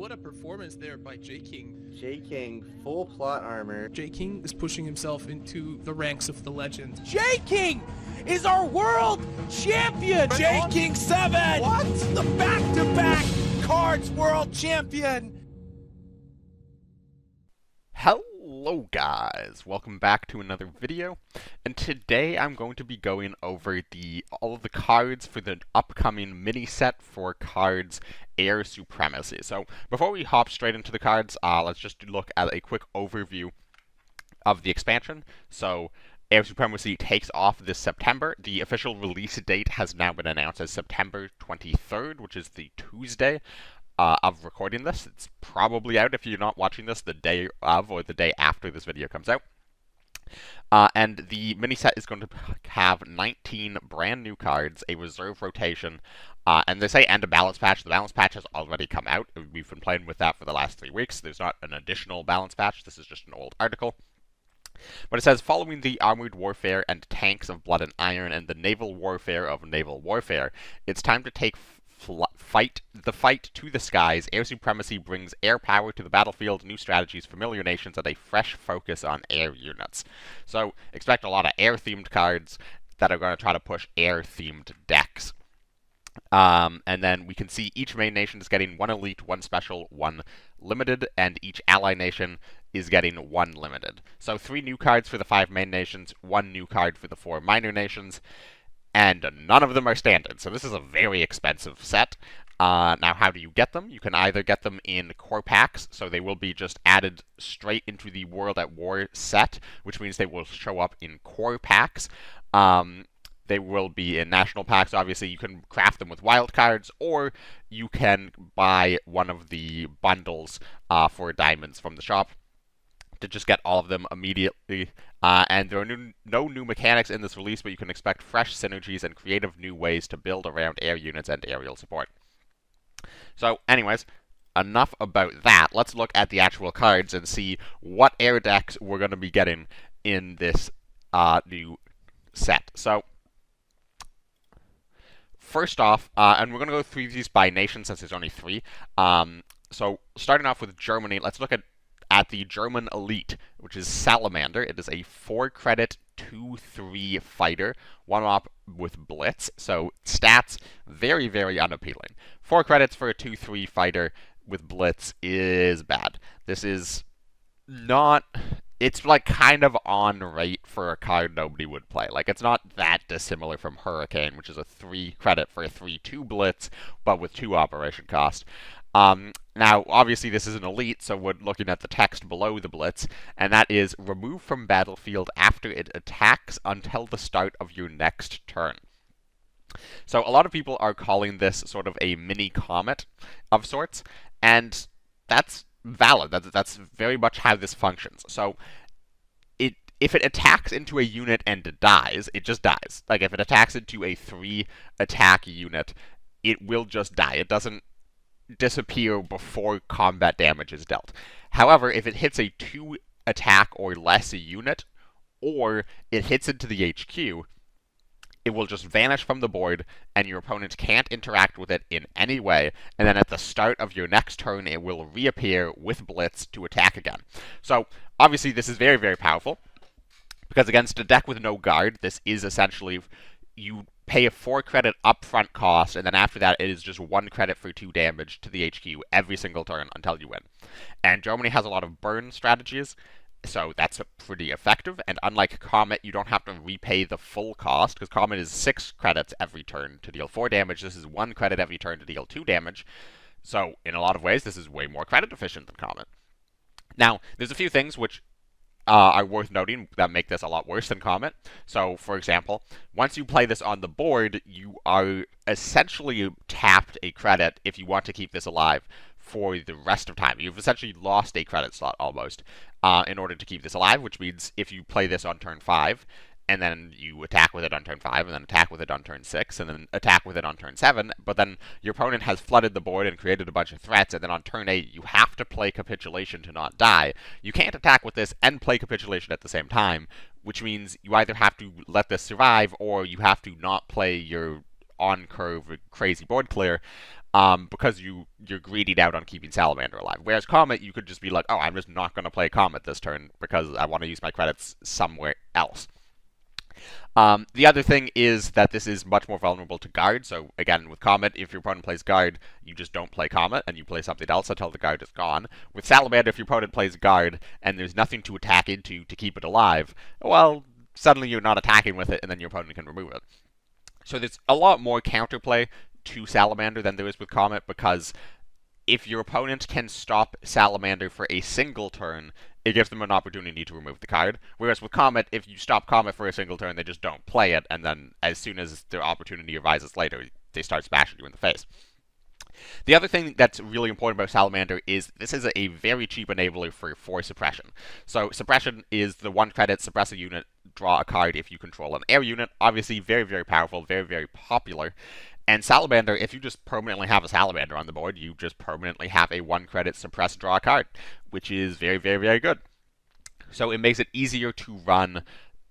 what a performance there by J-King. J-King, full plot armor. J-King is pushing himself into the ranks of the legend. J-King is our world champion! J-King 7! What? The back-to-back Kards world champion! Hello guys, welcome back to another video, and today I'm going to be going over all of the cards for the upcoming mini set for Kards Air Supremacy. So before we hop straight into the cards, let's just look at a quick overview of the expansion. So Air Supremacy takes off this September. The official release date has now been announced as September 23rd, which is the Tuesday of recording this. It's probably out if you're not watching this the day of or the day after this video comes out. And the mini set is going to have 19 brand new cards, a reserve rotation, and they say and a balance patch. The balance patch has already come out. We've been playing with that for the last 3 weeks. There's not an additional balance patch. This is just an old article. But it says, following the armored warfare and tanks of blood and iron and the naval warfare of naval warfare, it's time to take the fight to the skies. Air Supremacy brings air power to the battlefield, new strategies, familiar nations, and a fresh focus on air units. So expect a lot of air-themed cards that are going to try to push air-themed decks. And then we can see each main nation is getting one elite, one special, one limited, and each ally nation is getting one limited. So 3 new cards for the 5 main nations, 1 new card for the 4 minor nations, and none of them are standard. So this is a very expensive set. Now, how do you get them? You can either get them in core packs, so they will be just added straight into the World at War set, which means they will show up in core packs. They will be in national packs. Obviously, you can craft them with wild cards, or you can buy one of the bundles for diamonds from the shop to just get all of them immediately. And there are no new mechanics in this release, but you can expect fresh synergies and creative new ways to build around air units and aerial support. So, anyways, enough about that. Let's look at the actual cards and see what air decks we're going to be getting in this new set. So, first off, and we're going to go through these by nation since there's only 3. So, starting off with Germany, let's look at the German Elite, which is Salamander. It is a 4-credit 2/3 fighter, 1-op with Blitz. So stats, very, very unappealing. 4 credits for a 2/3 fighter with Blitz is bad. This is not... It's like kind of on rate for a card nobody would play. Like, it's not that dissimilar from Hurricane, which is a 3 credit for a 3/2 Blitz, but with 2 operation cost. Now, obviously, this is an elite, so we're looking at the text below the Blitz, and that is, remove from battlefield after it attacks until the start of your next turn. So a lot of people are calling this sort of a mini comet of sorts, and that's valid. That's very much how this functions. So if it attacks into a unit and it dies, it just dies. Like, if it attacks into a 3-attack unit, it will just die. It doesn't disappear before combat damage is dealt. However, if it hits a 2-attack or less unit, or it hits into the HQ, it will just vanish from the board, and your opponent can't interact with it in any way, and then at the start of your next turn, it will reappear with Blitz to attack again. So, obviously, this is very, very powerful, because against a deck with no guard, this is essentially, you pay a 4-credit upfront cost, and then after that, it is just 1 credit for 2 damage to the HQ every single turn until you win. And Germany has a lot of burn strategies, so that's pretty effective. And unlike Comet, you don't have to repay the full cost, because Comet is 6 credits every turn to deal 4 damage. This is 1 credit every turn to deal 2 damage. So, in a lot of ways, this is way more credit efficient than Comet. Now, there's a few things which are worth noting that make this a lot worse than Comet. So, for example, once you play this on the board, you are essentially tapped a credit if you want to keep this alive for the rest of time. You've essentially lost a credit slot, almost, in order to keep this alive, which means if you play this on turn 5, and then you attack with it on turn 5, and then attack with it on turn 6, and then attack with it on turn 7, but then your opponent has flooded the board and created a bunch of threats, and then on turn 8, you have to play Capitulation to not die. You can't attack with this and play Capitulation at the same time, which means you either have to let this survive, or you have to not play your on-curve crazy board clear, because you're greedied out on keeping Salamander alive. Whereas Comet, you could just be like, oh, I'm just not going to play Comet this turn because I want to use my credits somewhere else. The other thing is that this is much more vulnerable to Guard. So again, with Comet, if your opponent plays Guard, you just don't play Comet and you play something else until the Guard is gone. With Salamander, if your opponent plays Guard and there's nothing to attack into to keep it alive, well, suddenly you're not attacking with it and then your opponent can remove it. So there's a lot more counterplay to Salamander than there is with Comet, because if your opponent can stop Salamander for a single turn, it gives them an opportunity to remove the card. Whereas with Comet, if you stop Comet for a single turn, they just don't play it, and then as soon as their opportunity arises later, they start smashing you in the face. The other thing that's really important about Salamander is this is a very cheap enabler for suppression. So suppression is the 1 credit suppress a unit, draw a card if you control an air unit. Obviously very, very powerful, very, very popular. And Salamander, if you just permanently have a Salamander on the board, you just permanently have a 1 credit suppress draw card, which is very, very, very good. So it makes it easier to run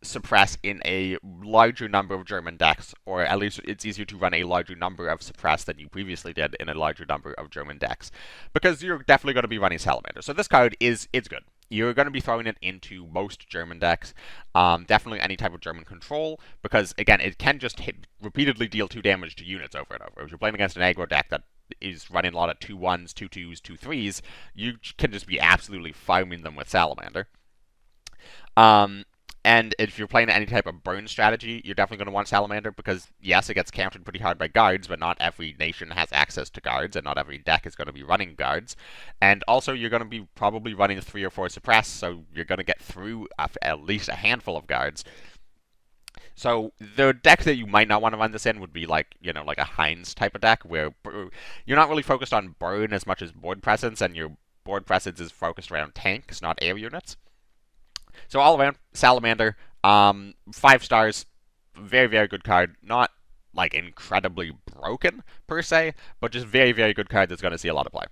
suppress in a larger number of German decks, or at least it's easier to run a larger number of suppress than you previously did in a larger number of German decks, because you're definitely going to be running Salamander. So this card it's good. You're going to be throwing it into most German decks, definitely any type of German control, because again, it can just repeatedly deal 2 damage to units over and over. If you're playing against an aggro deck that is running a lot of 2-1s, 2-2s, 2-3s, you can just be absolutely farming them with Salamander. And if you're playing any type of burn strategy, you're definitely going to want Salamander, because yes, it gets countered pretty hard by Guards, but not every nation has access to Guards, and not every deck is going to be running Guards. And also, you're going to be probably running 3 or 4 suppress, so you're going to get through at least a handful of Guards. So the deck that you might not want to run this in would be like a Heinz type of deck, where you're not really focused on burn as much as board presence, and your board presence is focused around tanks, not air units. So all around, Salamander, 5 stars, very, very good card. Not, like, incredibly broken, per se, but just very, very good card that's going to see a lot of play.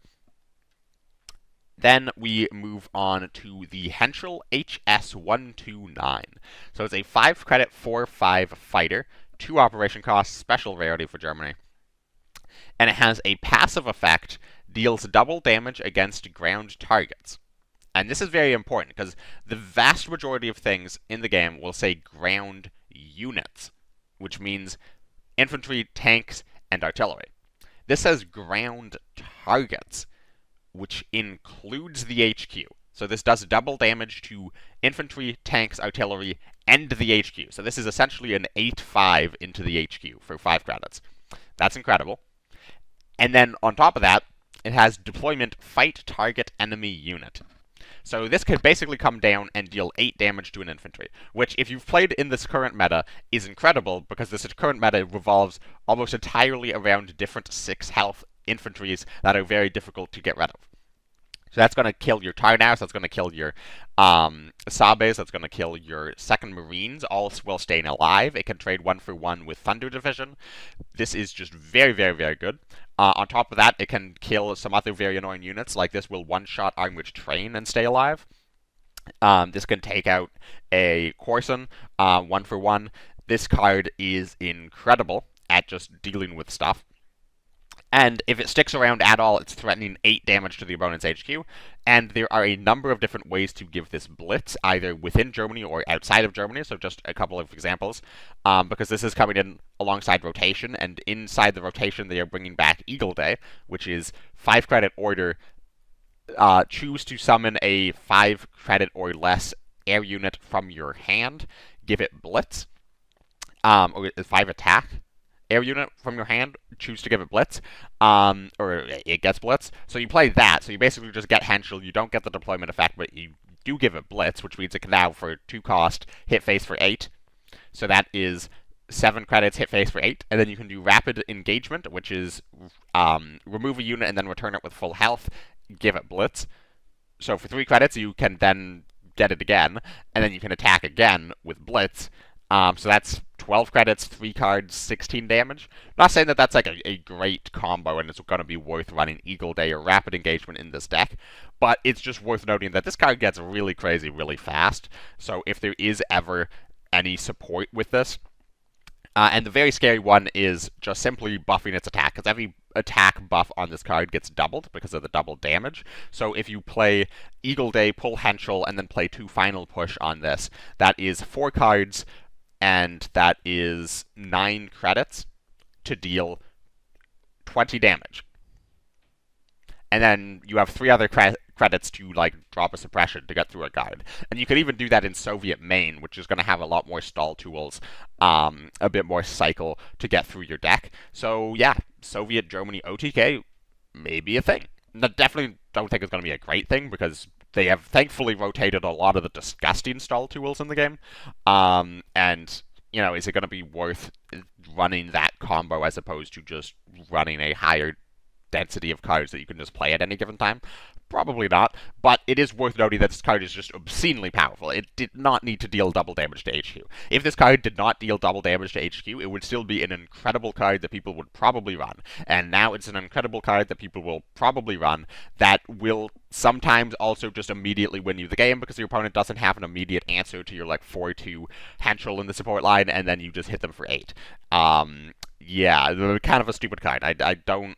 Then we move on to the Henschel HS1W3. So it's a 5 credit 4/5 fighter, 2 operation costs, special rarity for Germany. And it has a passive effect, deals double damage against ground targets. And this is very important, because the vast majority of things in the game will say ground units, which means infantry, tanks, and artillery. This says ground targets, which includes the HQ. So this does double damage to infantry, tanks, artillery, and the HQ. So this is essentially an 8/5 into the HQ for 5 credits. That's incredible. And then on top of that, it has deployment fight target enemy unit. So this could basically come down and deal 8 damage to an infantry, which, if you've played in this current meta, is incredible, because this current meta revolves almost entirely around different 6 health infantries that are very difficult to get rid of. So that's going to kill your Tarnaus, that's going to kill your Sabes, that's going to kill your 2nd Marines, all while staying alive. It can trade 1-for-1 with Thunder Division. This is just very, very, very good. On top of that, it can kill some other very annoying units, like this will one-shot Armored Train and stay alive. This can take out a Corson, 1-for-1. This card is incredible at just dealing with stuff. And if it sticks around at all, it's threatening 8 damage to the opponent's HQ. And there are a number of different ways to give this blitz, either within Germany or outside of Germany. So just a couple of examples. Because this is coming in alongside rotation, and inside the rotation they are bringing back Eagle Day, which is 5 credit order. Choose to summon a 5 credit or less air unit from your hand. Give it blitz. Or 5 attack. Air unit from your hand, choose to give it blitz, or it gets blitz. So you play that, so you basically just get Henschel, you don't get the deployment effect, but you do give it blitz, which means it can now, for 2 cost, hit face for 8. So that is 7 credits, hit face for 8, and then you can do rapid engagement, which is remove a unit and then return it with full health, give it blitz. So for 3 credits, you can then get it again, and then you can attack again with blitz. So that's 12 credits, 3 cards, 16 damage. Not saying that that's like a great combo and it's going to be worth running Eagle Day or Rapid Engagement in this deck, but it's just worth noting that this card gets really crazy really fast. So if there is ever any support with this, and the very scary one is just simply buffing its attack, because every attack buff on this card gets doubled because of the double damage. So if you play Eagle Day, pull Henschel, and then play 2 Final Push on this, that is 4 cards, and that is 9 credits to deal 20 damage. And then you have 3 other credits to, like, drop a suppression to get through a guard. And you could even do that in Soviet main, which is going to have a lot more stall tools, a bit more cycle to get through your deck. So, yeah, Soviet Germany OTK may be a thing. I definitely don't think it's going to be a great thing, because they have thankfully rotated a lot of the disgusting stall tools in the game. And, you know, is it going to be worth running that combo as opposed to just running a higher density of cards that you can just play at any given time? Probably not, but it is worth noting that this card is just obscenely powerful. It did not need to deal double damage to HQ. If this card did not deal double damage to HQ, it would still be an incredible card that people would probably run. And now it's an incredible card that people will probably run that will sometimes also just immediately win you the game because your opponent doesn't have an immediate answer to your, like, 4-2 Henschel in the support line, and then you just hit them for 8. Yeah, kind of a stupid card. I don't...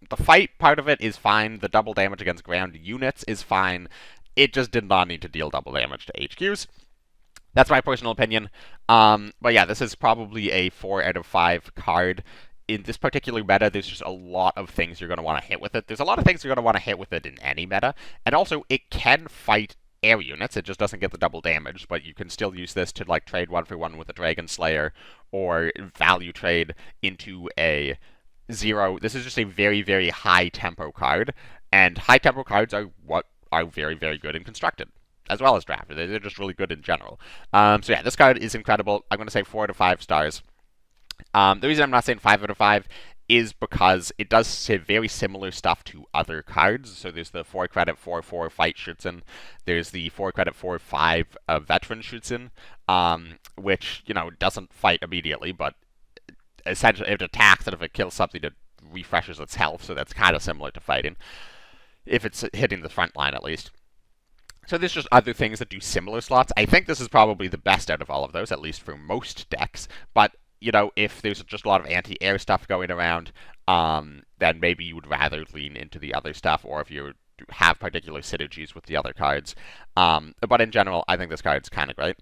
The fight part of it is fine. The double damage against ground units is fine. It just did not need to deal double damage to HQs. That's my personal opinion. But yeah, this is probably a 4 out of 5 card. In this particular meta, there's just a lot of things you're going to want to hit with it. There's a lot of things you're going to want to hit with it in any meta. And also, it can fight air units. It just doesn't get the double damage, but you can still use this to, like, trade 1-for-1 with a Dragon Slayer, or value trade into a 0. This is just a very, very high tempo card, and high tempo cards are what are very, very good in Constructed, as well as Drafted. They're just really good in general. So yeah, this card is incredible. I'm going to say 4 out of 5 stars. The reason I'm not saying 5 out of 5 is because it does say very similar stuff to other cards. So there's the 4 credit 4/4 fight Schutzen. There's the 4 credit 4/5 veteran Schutzen, which, you know, doesn't fight immediately, but essentially it attacks, and if it kills something, it refreshes its health, so that's kind of similar to fighting, if it's hitting the front line at least. So there's just other things that do similar slots. I think this is probably the best out of all of those, at least for most decks, but, you know, if there's just a lot of anti-air stuff going around, then maybe you would rather lean into the other stuff, or if you have particular synergies with the other cards. But in general, I think this card's kind of great.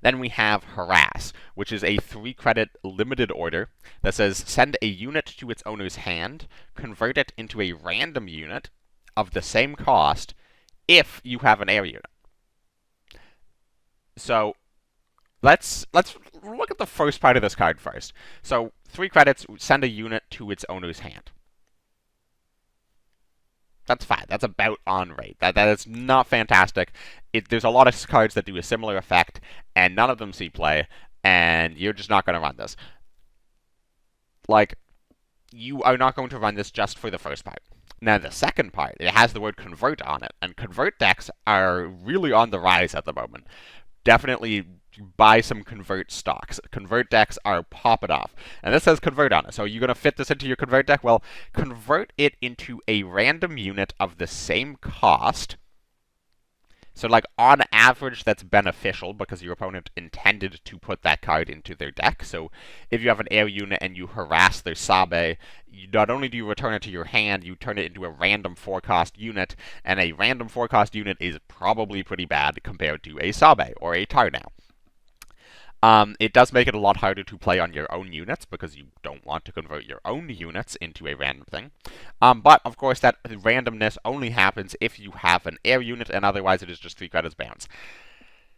Then we have Harass, which is a 3-credit limited order that says send a unit to its owner's hand, convert it into a random unit of the same cost if you have an air unit. So let's look at the first part of this card first. So 3 credits, send a unit to its owner's hand. That's fine. That's about on rate. That is not fantastic. There's a lot of cards that do a similar effect, and none of them see play, and you're just not going to run this. Like, you are not going to run this just for the first part. Now, the second part, it has the word convert on it, and convert decks are really on the rise at the moment. Definitely buy some convert stocks. Convert decks are popping off. And this says convert on it. So are you going to fit this into your convert deck? Well, convert it into a random unit of the same cost. So, like, on average, that's beneficial because your opponent intended to put that card into their deck. So if you have an air unit and you harass their Sabe, not only do you return it to your hand, you turn it into a random 4-cost unit, and a random 4-cost unit is probably pretty bad compared to a Sabe or a Tarnow. It does make it a lot harder to play on your own units because you don't want to convert your own units into a random thing. But, of course, that randomness only happens if you have an air unit, and otherwise it is just 3 credits bounce.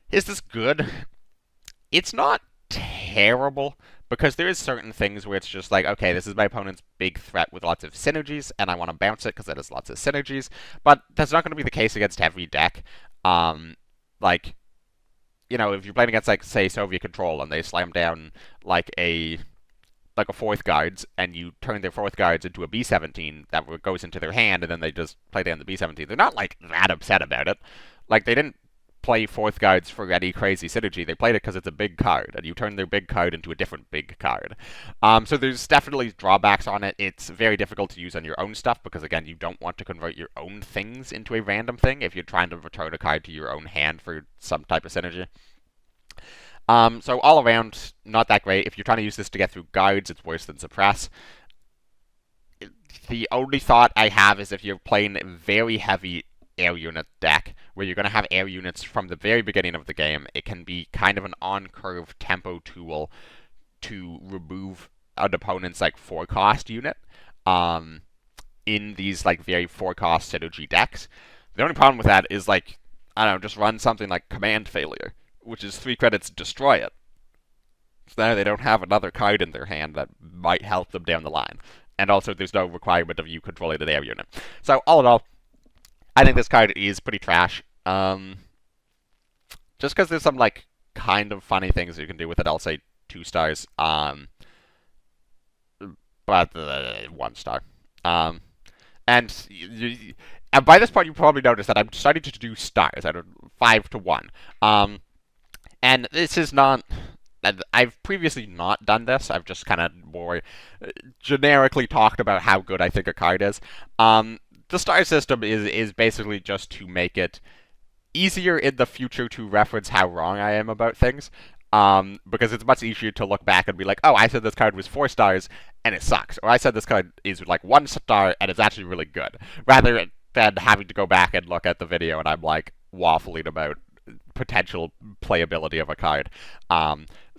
Is this good? It's not terrible, because there is certain things where it's just like, okay, this is my opponent's big threat with lots of synergies, and I want to bounce it because it has lots of synergies, but that's not going to be the case against every deck. Like, you know, if you're playing against, like, say, Soviet Control, and they slam down, like a 4th guards, and you turn their 4th guards into a B-17 that goes into their hand, and then they just play down the B-17, they're not, like, that upset about it. Like, they didn't play 4th guards for any crazy synergy. They played it because it's a big card, and you turn their big card into a different big card. So there's definitely drawbacks on it. It's very difficult to use on your own stuff, because, again, you don't want to convert your own things into a random thing if you're trying to return a card to your own hand for some type of synergy. So all around, not that great. If you're trying to use this to get through guards, it's worse than suppress. the only thought I have is if you're playing a very heavy air unit deck, where you're going to have air units from the very beginning of the game, it can be kind of an on-curve tempo tool to remove an opponent's like 4-cost unit in these like very 4-cost synergy decks. The only problem with that is like, I don't know, just run something like Command Failure, which is 3 credits, destroy it. So now they don't have another card in their hand that might help them down the line. And also there's no requirement of you controlling an air unit. So all in all, I think this card is pretty trash. Just because there's some like kind of funny things you can do with it, I'll say 2 stars. But 1 star. And by this point, you probably noticed that I'm starting to do stars out of 5 to 1. And this is not. I've previously not done this. I've just kind of more generically talked about how good I think a card is. The star system is basically just to make it easier in the future to reference how wrong I am about things. Because it's much easier to look back and be like, oh, I said this card was 4 stars and it sucks. Or I said this card is like 1 star and it's actually really good. Rather than having to go back and look at the video and I'm like waffling about potential playability of a card.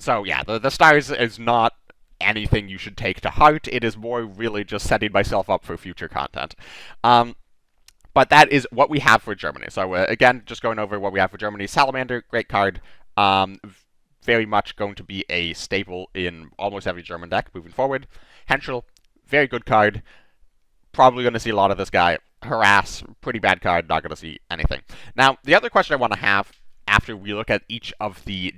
So yeah, the stars is not anything you should take to heart. It is more really just setting myself up for future content. But that is what we have for Germany. So again, just going over what we have for Germany. Salamander, great card. Very much going to be a staple in almost every German deck moving forward. Henschel, very good card. Probably going to see a lot of this guy. Harass, pretty bad card, not going to see anything. Now, the other question I want to have after we look at each of the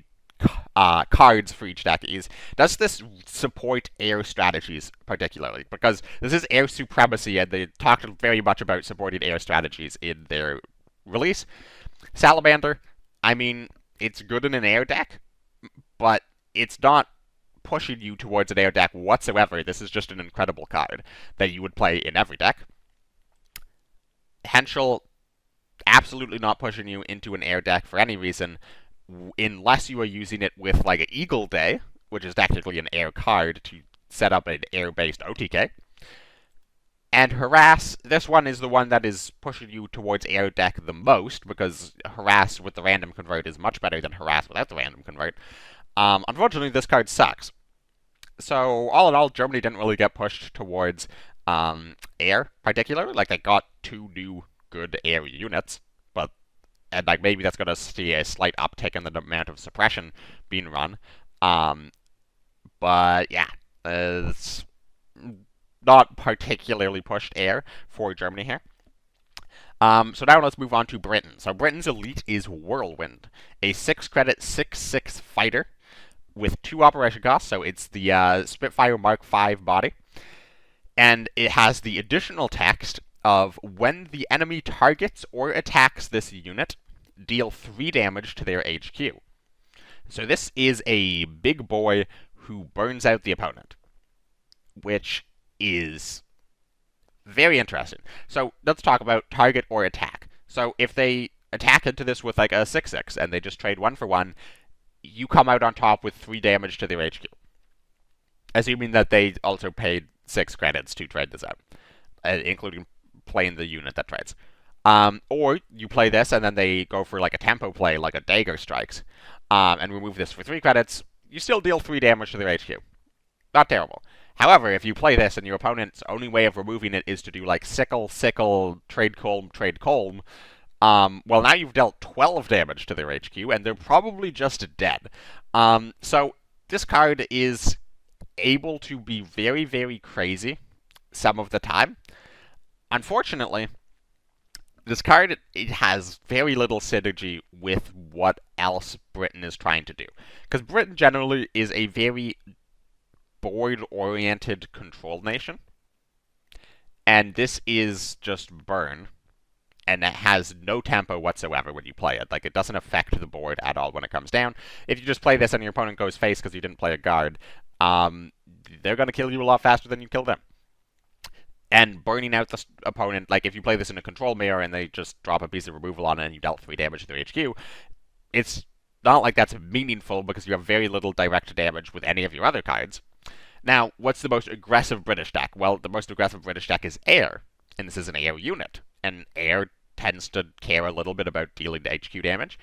cards for each deck is, does this support air strategies particularly? Because this is Air Supremacy, and they talked very much about supporting air strategies in their release. Salamander, I mean, it's good in an air deck, but it's not pushing you towards an air deck whatsoever. This is just an incredible card that you would play in every deck. Henschel, absolutely not pushing you into an air deck for any reason, unless you are using it with like an Eagle Day, which is technically an air card to set up an air-based OTK. And Harass, this one is the one that is pushing you towards air deck the most, because Harass with the random convert is much better than Harass without the random convert. Unfortunately, this card sucks. So, all in all, Germany didn't really get pushed towards air, particularly. Like, they got 2 new good air units, and like maybe that's going to see a slight uptick in the amount of suppression being run. But yeah, it's not particularly pushed air for Germany here. So now let's move on to Britain. So Britain's elite is Whirlwind, a 6-credit 6/6 fighter with 2 operation costs. So it's the Spitfire Mark V body, and it has the additional text of, when the enemy targets or attacks this unit, deal 3 damage to their HQ. So this is a big boy who burns out the opponent, which is very interesting. So let's talk about target or attack. So if they attack into this with like a 6/6 and they just trade 1 for 1, you come out on top with 3 damage to their HQ. Assuming that they also paid 6 credits to trade this out, including playing the unit that trades. Or you play this and then they go for like a tempo play, like a Dagger Strikes, and remove this for 3 credits, you still deal 3 damage to their HQ. Not terrible. However, if you play this and your opponent's only way of removing it is to do like Sickle, Sickle, Trade Colm, well, now you've dealt 12 damage to their HQ, and they're probably just dead. So this card is able to be very, very crazy some of the time. Unfortunately, this card, it has very little synergy with what else Britain is trying to do. Because Britain generally is a very board-oriented control nation. And this is just burn. And it has no tempo whatsoever when you play it. Like, it doesn't affect the board at all when it comes down. If you just play this and your opponent goes face because you didn't play a guard, they're going to kill you a lot faster than you kill them. And burning out the opponent, like if you play this in a control mirror and they just drop a piece of removal on it and you dealt 3 damage to their HQ, it's not like that's meaningful because you have very little direct damage with any of your other cards. Now, what's the most aggressive British deck? Well, the most aggressive British deck is Air, and this is an Air unit, and Air tends to care a little bit about dealing the HQ damage.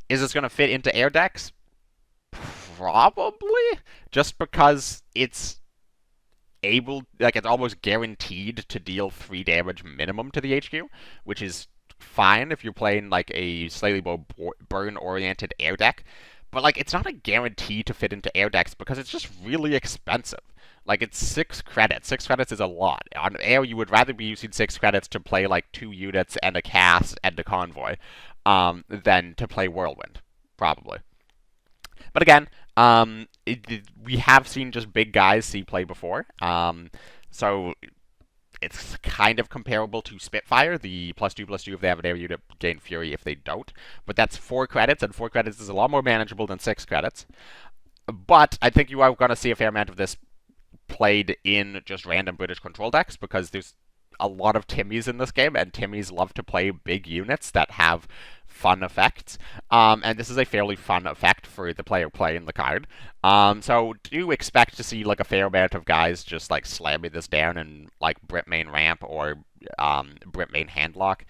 Is this going to fit into Air decks? Probably, just because it's it's almost guaranteed to deal 3 damage minimum to the HQ, which is fine if you're playing like a slightly more burn-oriented Air deck. But like, it's not a guarantee to fit into Air decks because it's just really expensive. Like, it's 6 credits. 6 credits is a lot. On Air, you would rather be using 6 credits to play like 2 units and a cast and a convoy, than to play Whirlwind, probably. But again, we have seen just big guys see play before, so it's kind of comparable to Spitfire, the +2/+2 if they have an air unit, gain Fury if they don't. But that's 4 credits, and 4 credits is a lot more manageable than 6 credits. But I think you are going to see a fair amount of this played in just random British control decks, because there's a lot of Timmies in this game, and Timmies love to play big units that have fun effects. And this is a fairly fun effect for the player playing the card. So do expect to see like a fair amount of guys just like slamming this down in like Brit main ramp or Brit main handlock,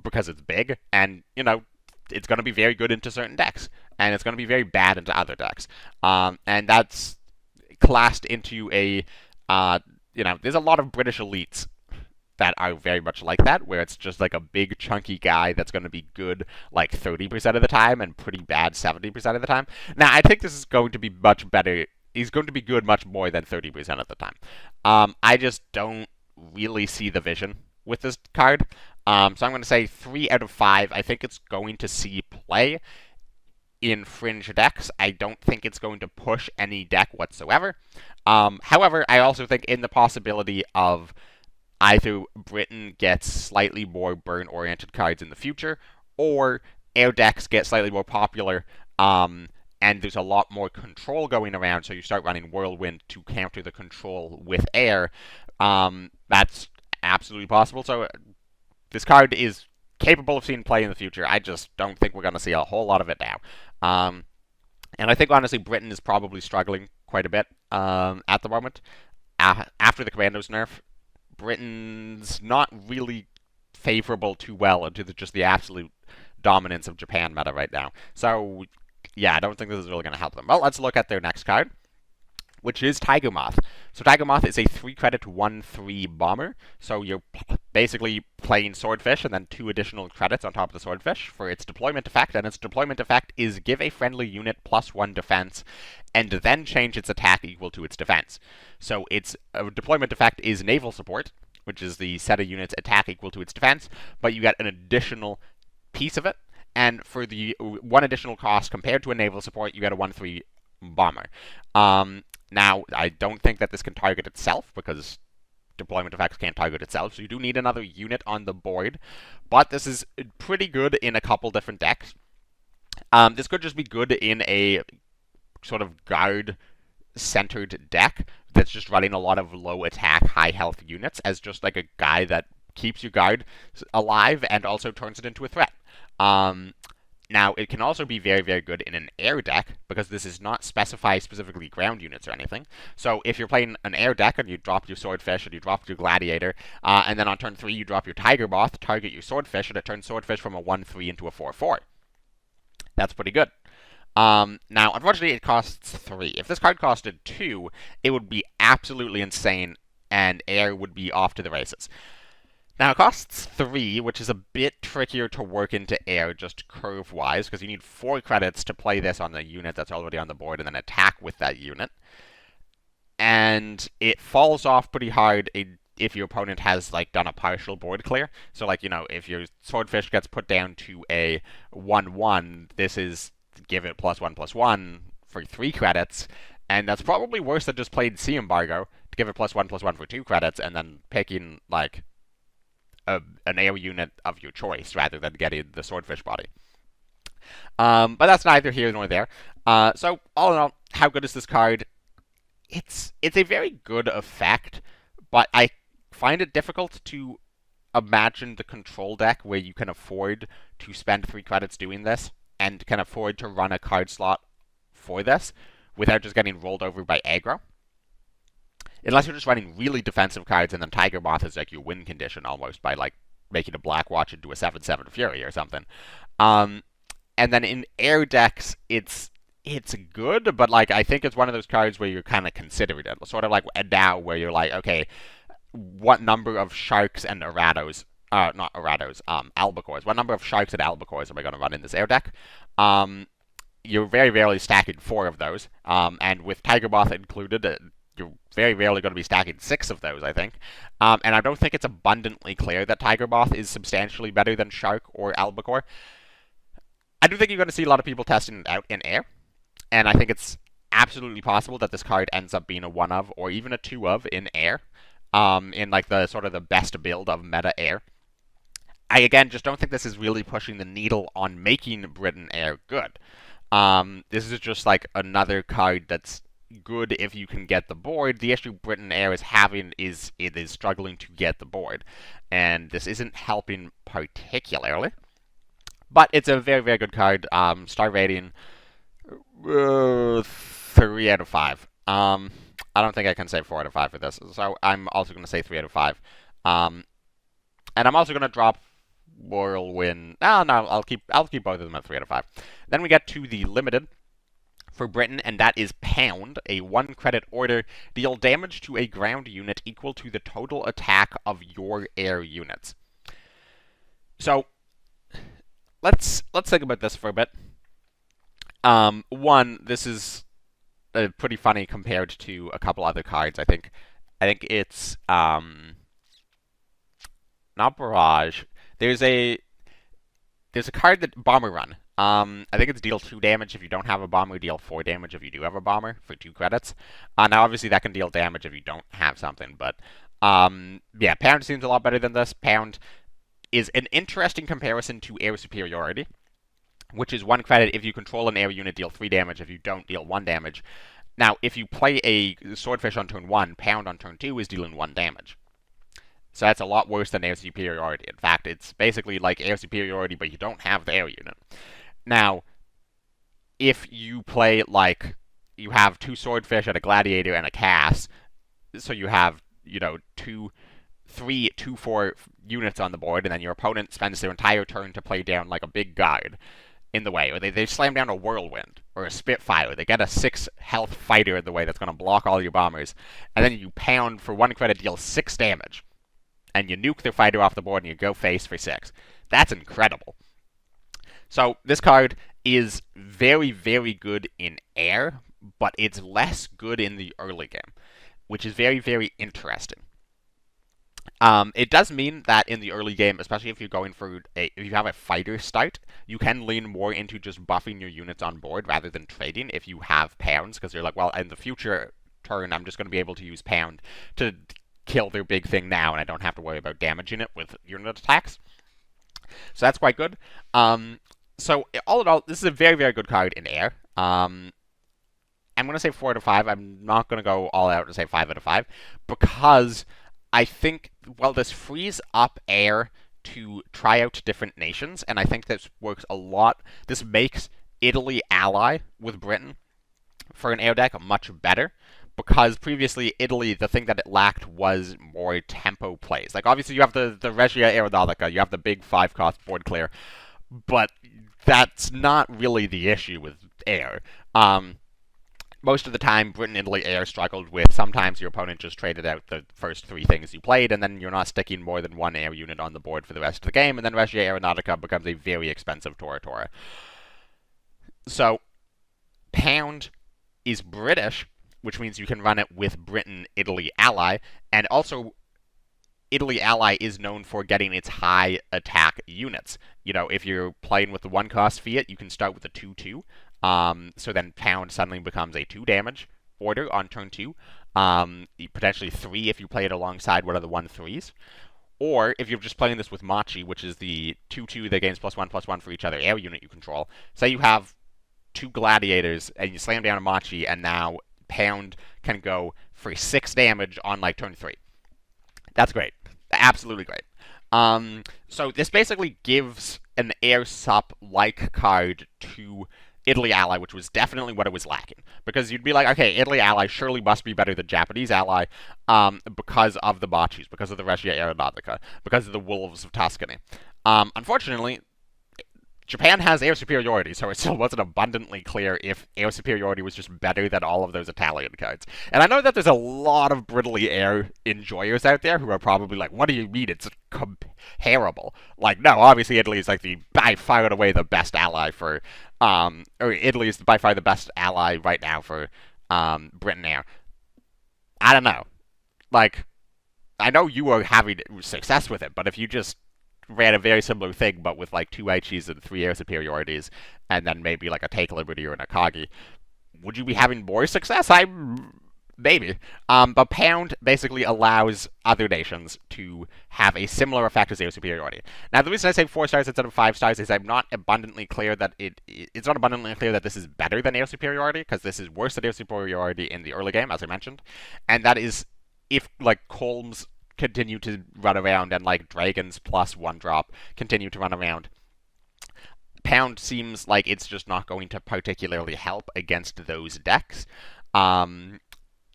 because it's big, and you know, it's going to be very good into certain decks, and it's going to be very bad into other decks. And that's classed into a, there's a lot of British elites that are very much like that, where it's just like a big chunky guy that's going to be good like 30% of the time and pretty bad 70% of the time. Now, I think this is going to be much better. He's going to be good much more than 30% of the time. I just don't really see the vision with this card. So I'm going to say 3 out of 5. I think it's going to see play in fringe decks. I don't think it's going to push any deck whatsoever. However, I also think in the possibility of either Britain gets slightly more burn-oriented cards in the future, or Air decks get slightly more popular, and there's a lot more control going around, so you start running Whirlwind to counter the control with Air. That's absolutely possible. So this card is capable of seeing play in the future. I just don't think we're going to see a whole lot of it now. And I think, honestly, Britain is probably struggling quite a bit at the moment. After the Commandos nerf, Britain's not really favorable too well into just the absolute dominance of Japan meta right now. So, yeah, I don't think this is really going to help them. Well, let's look at their next card, which is Tiger Moth. So Tiger Moth is a 3-credit 1/3 bomber. So you're basically playing Swordfish and then 2 additional credits on top of the Swordfish for its deployment effect. And its deployment effect is give a friendly unit +1 defense, and then change its attack equal to its defense. So its deployment effect is naval support, which is the set of units attack equal to its defense, but you get an additional piece of it. And for the 1 additional cost compared to a naval support, you get a 1/3 bomber. Now, I don't think that this can target itself, because deployment effects can't target itself, so you do need another unit on the board. But this is pretty good in a couple different decks. This could just be good in a sort of guard-centered deck that's just running a lot of low attack, high health units as just like a guy that keeps your guard alive and also turns it into a threat. Now, it can also be very, very good in an air deck, because this does not specify specifically ground units or anything. So if you're playing an air deck and you drop your Swordfish and you drop your Gladiator, and then on turn 3 you drop your Tiger Moth, target your Swordfish, and it turns Swordfish from a 1/3 into a 4/4. That's pretty good. Now, unfortunately, it costs 3. If this card costed 2, it would be absolutely insane, and air would be off to the races. Now, it costs 3, which is a bit trickier to work into air, just curve-wise, because you need 4 credits to play this on the unit that's already on the board, and then attack with that unit. And it falls off pretty hard if your opponent has, like, done a partial board clear. So, like, you know, if your Swordfish gets put down to a 1/1, this is give it +1/+1 for 3 credits, and that's probably worse than just playing Sea Embargo to give it +1/+1 for 2 credits, and then picking, like, an air unit of your choice rather than getting the Swordfish body. But that's neither here nor there. So all in all, how good is this card? It's a very good effect, but I find it difficult to imagine the control deck where you can afford to spend 3 credits doing this and can afford to run a card slot for this without just getting rolled over by aggro. unless you're just running really defensive cards, and then Tiger Moth is like your win condition almost by like making a Black Watch into a 7/7 Fury or something. And then in air decks, it's good, but like I think it's one of those cards where you're kind of considering it, sort of like now where you're like, okay, what number of sharks and not erratos, albacores. What number of sharks and albacores am I going to run in this air deck? You're very rarely stacking 4 of those, and with Tiger Moth included, you're very rarely going to be stacking 6 of those, I think. And I don't think it's abundantly clear that Tiger Moth is substantially better than Shark or Albacore. I do think you're going to see a lot of people testing it out in air, and I think it's absolutely possible that this card ends up being a 1 of or even a 2 of in air, in like the sort of the best build of meta air. I again just don't think this is really pushing the needle on making Britain air good. This is just like another card that's good if you can get the board. The issue Britain Air is having is it is struggling to get the board, and this isn't helping particularly. But it's a very, very good card. Star rating 3 out of 5. I don't think I can say 4 out of 5 for this, so I'm also going to say 3 out of 5. And I'm also going to drop Whirlwind. No, I'll keep both of them at 3 out of 5. Then we get to the limited for Britain, and that is Pound, a 1-credit order. Deal damage to a ground unit equal to the total attack of your air units. So let's think about this for a bit. One, this is pretty funny compared to a couple other cards. I think it's not Barrage. There's a card that Bomber Run. I think it's deal 2 damage if you don't have a bomber, deal 4 damage if you do have a bomber for 2 credits. Now, obviously, that can deal damage if you don't have something, but yeah, Pound seems a lot better than this. Pound is an interesting comparison to Air Superiority, which is 1 credit if you control an air unit, deal 3 damage. If you don't, deal 1 damage. Now, if you play a Swordfish on turn 1, Pound on turn 2 is dealing 1 damage. So that's a lot worse than Air Superiority. In fact, it's basically like Air Superiority, but you don't have the air unit. Now, if you play, like, you have 2 Swordfish and a Gladiator and a Cass, so you have, 3 2/4 units on the board, and then your opponent spends their entire turn to play down, like, a big guard in the way, or they slam down a Whirlwind, or a Spitfire, they get a 6 health fighter in the way that's going to block all your bombers, and then you Pound for 1 credit, deal 6 damage, and you nuke their fighter off the board, and you go face for 6. That's incredible. So this card is very, very good in air, but it's less good in the early game, which is very, very interesting. It does mean that in the early game, especially if you're going for if you have a fighter start, you can lean more into just buffing your units on board rather than trading if you have Pounds, because you're like, well, in the future turn, I'm just going to be able to use Pound to kill their big thing now, and I don't have to worry about damaging it with unit attacks. So that's quite good. So all in all, this is a very, very good card in air. I'm going to say 4 out of 5. I'm not going to go all out and say 5 out of 5, because I think, well, this frees up air to try out different nations, and I think this works a lot. This makes Italy ally with Britain for an air deck much better, because previously Italy, the thing that it lacked was more tempo plays. Like, obviously you have the Regia Aeronautica, you have the big 5-cost board clear, but that's not really the issue with air. Most of the time, Britain-Italy air struggled with sometimes your opponent just traded out the first 3 things you played, and then you're not sticking more than 1 air unit on the board for the rest of the game, and then Regia Aeronautica becomes a very expensive Tora. So, Pound is British, which means you can run it with Britain-Italy ally, and also Italy ally is known for getting its high attack units. If you're playing with the 1-cost Fiat, you can start with a 2/2. So then Pound suddenly becomes a 2 damage order on turn 2. Potentially 3 if you play it alongside one of the 1/3s. Or if you're just playing this with Machi, which is the 2/2 that gains +1/+1 for each other air unit you control. Say you have 2 Gladiators and you slam down a Machi, and now Pound can go for 6 damage on like turn 3. That's great. Absolutely great. So this basically gives an air sup like card to Italy ally, which was definitely what it was lacking. Because you'd be like, okay, Italy ally surely must be better than Japanese ally because of the Bocces, because of the Regia Aeronautica, because of the Wolves of Tuscany. Unfortunately, Japan has air superiority, so it still wasn't abundantly clear if air superiority was just better than all of those Italian cards. And I know that there's a lot of Brittany air enjoyers out there who are probably like, what do you mean it's comparable? Like, no, obviously Italy is like by far and away the best ally for, or Italy is by far the best ally right now for Britain Air. I don't know. Like, I know you are having success with it, but if you just ran a very similar thing, but with like 2 Aichis and 3 air superiorities, and then maybe like a Take Liberty or an Akagi, would you be having more success? Maybe. But Pound basically allows other nations to have a similar effect as air superiority. Now, the reason I say 4 stars instead of 5 stars is I'm not abundantly clear that it's not abundantly clear that this is better than air superiority, because this is worse than air superiority in the early game, as I mentioned. And that is if, like, Colms continue to run around and, like, Dragons plus 1-drop continue to run around. Pound seems like it's just not going to particularly help against those decks.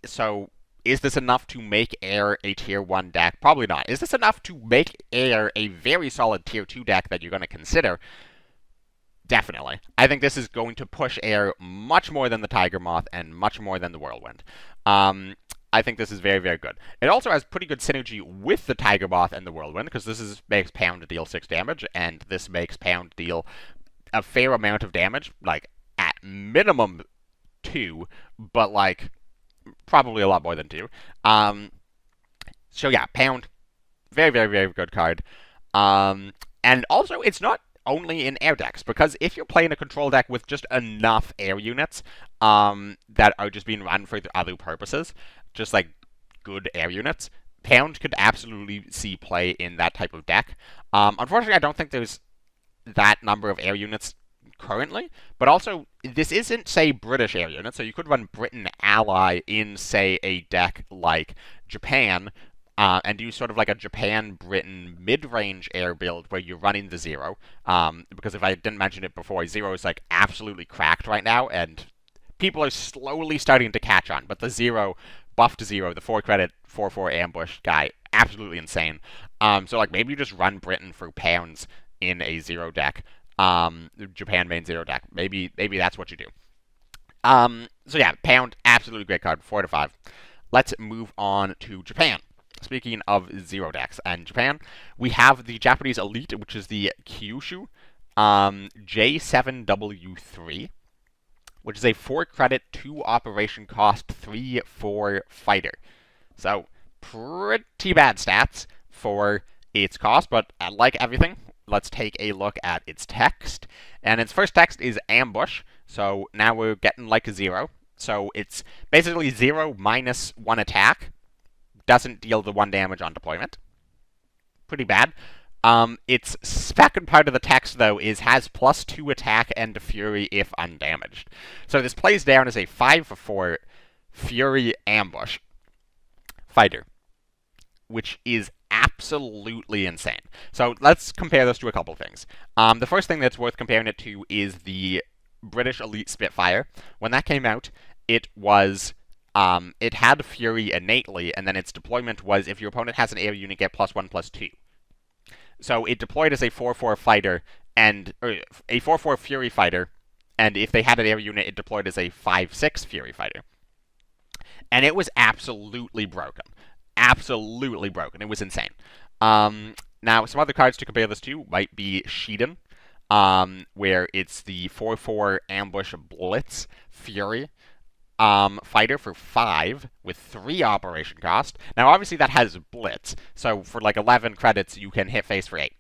So, is this enough to make Air a Tier 1 deck? Probably not. Is this enough to make Air a very solid Tier 2 deck that you're going to consider? Definitely. I think this is going to push Air much more than the Tiger Moth and much more than the Whirlwind. I think this is very, very good. It also has pretty good synergy with the Tiger Moth and the Whirlwind, because this makes Pound deal 6 damage, and this makes Pound deal a fair amount of damage, like, at minimum 2, but, like, probably a lot more than 2. So yeah, Pound, very, very, very good card. And also, it's not only in air decks, because if you're playing a control deck with just enough air units that are just being run for other purposes, just like good air units, Pound could absolutely see play in that type of deck. Unfortunately, I don't think there's that number of air units currently, but also, this isn't, say, British air units, so you could run Britain ally in, say, a deck like Japan, and do sort of like a Japan-Britain mid-range air build where you're running the Zero, because if I didn't mention it before, Zero is, like, absolutely cracked right now, and people are slowly starting to catch on, but the Zero, buffed Zero, the 4-credit 4/4 ambush guy, absolutely insane. So, like, maybe you just run Britain for Pounds in a Zero deck, Japan main Zero deck. Maybe that's what you do. So yeah, Pound, absolutely great card, 4 to 5. Let's move on to Japan. Speaking of Zero decks and Japan, we have the Japanese Elite, which is the Kyushu J7W3, which is a 4-credit, 2 operation cost, 3/4 fighter. So, pretty bad stats for its cost, but like everything, let's take a look at its text. And its first text is ambush, so now we're getting like a 0. So it's basically 0 minus 1 attack. Doesn't deal the 1 damage on deployment. Pretty bad. Its second part of the text, though, has +2 attack and fury if undamaged. So this plays down as a 5/4 fury ambush fighter, which is absolutely insane. So let's compare this to a couple things. The first thing that's worth comparing it to is the British Elite Spitfire. When that came out, it was it had Fury innately, and then its deployment was if your opponent has an air unit, get +1/+2. So it deployed as a 4/4 fighter and a 4/4 Fury fighter, and if they had an air unit, it deployed as a 5/6 Fury fighter. And it was absolutely broken. Absolutely broken. It was insane. Now, some other cards to compare this to might be Shiden, where it's the 4/4 ambush blitz fury fighter for 5 with 3 operation cost. Now, obviously that has blitz, so for like 11 credits you can hit face for 8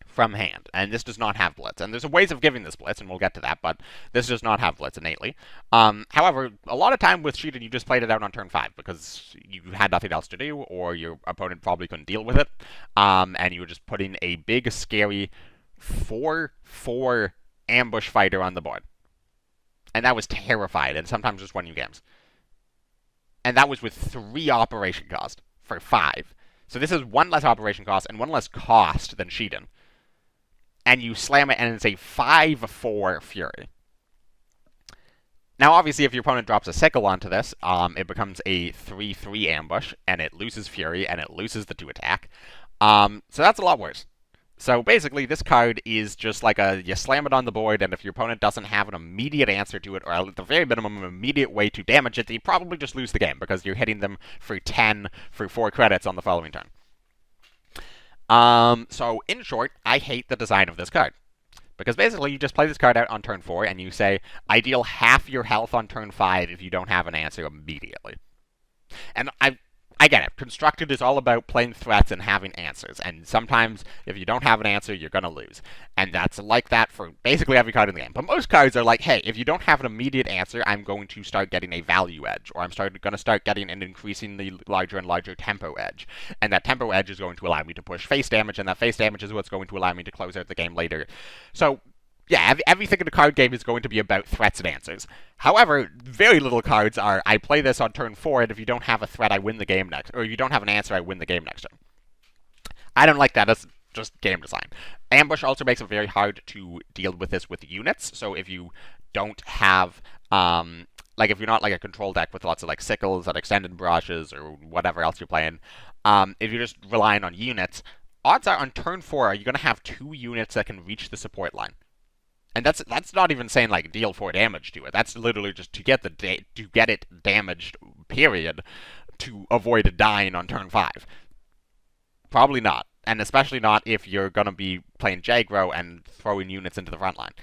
from hand, and this does not have blitz. And there's ways of giving this blitz, and we'll get to that, but this does not have blitz innately. However, a lot of time with Shiden, you just played it out on turn 5 because you had nothing else to do, or your opponent probably couldn't deal with it, and you were just putting a big, scary 4/4 ambush fighter on the board. And that was terrified, and sometimes just won you games. And that was with 3 operation cost for 5. So this is 1 less operation cost and 1 less cost than Shiden. And you slam it, and it's a 5/4 Fury. Now, obviously, if your opponent drops a sickle onto this, it becomes a 3/3 ambush, and it loses Fury, and it loses the 2 attack. So that's a lot worse. So basically, this card is just like you slam it on the board, and if your opponent doesn't have an immediate answer to it, or at the very minimum, an immediate way to damage it, you probably just lose the game, because you're hitting them for 10 for 4 credits on the following turn. So in short, I hate the design of this card. Because basically, you just play this card out on turn 4, and you say, I deal half your health on turn 5 if you don't have an answer immediately. And I get it. Constructed is all about playing threats and having answers. And sometimes, if you don't have an answer, you're going to lose. And that's like that for basically every card in the game. But most cards are like, hey, if you don't have an immediate answer, I'm going to start getting a value edge. Or I'm going to start getting an increasingly larger and larger tempo edge. And that tempo edge is going to allow me to push face damage, and that face damage is what's going to allow me to close out the game later. So, yeah, everything in the card game is going to be about threats and answers. However, very little cards are, I play this on turn 4, and if you don't have a threat, I win the game next. Or if you don't have an answer, I win the game next turn. I don't like that. That's just game design. Ambush also makes it very hard to deal with this with units. So if you don't have, like if you're not like a control deck with lots of like sickles and extended barrages or whatever else you're playing, if you're just relying on units, odds are on turn 4, you're going to have 2 units that can reach the support line. And that's not even saying like deal 4 damage to it. That's literally just to get it damaged, period, to avoid it dying on turn 5. Probably not, and especially not if you're gonna be playing Jagro and throwing units into the front line.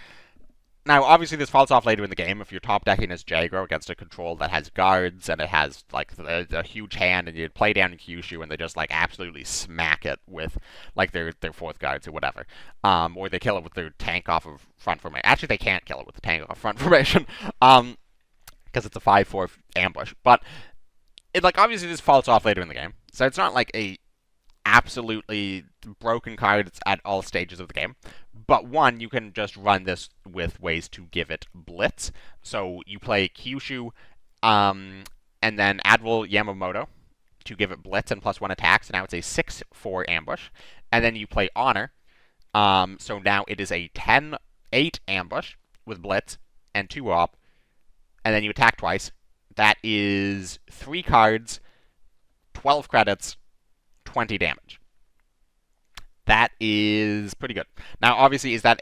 Now, obviously, this falls off later in the game if you're top decking as Jagro against a control that has guards and it has like a huge hand, and you play down in Kyushu and they just like absolutely smack it with like their 4th guards or whatever, or they kill it with their tank off of front formation. Actually, they can't kill it with the tank off front formation, because it's a 5/4 ambush. But it like obviously this falls off later in the game, so it's not like a absolutely broken cards at all stages of the game. But one, you can just run this with ways to give it Blitz. So you play Kyushu, and then Admiral Yamamoto to give it Blitz and +1 attacks. So now it's a 6/4 ambush. And then you play Honor. So now it is a 10/8 ambush with Blitz and 2 op. And then you attack twice. That is 3 cards, 12 credits, 20 damage. That is pretty good. Now, obviously, is that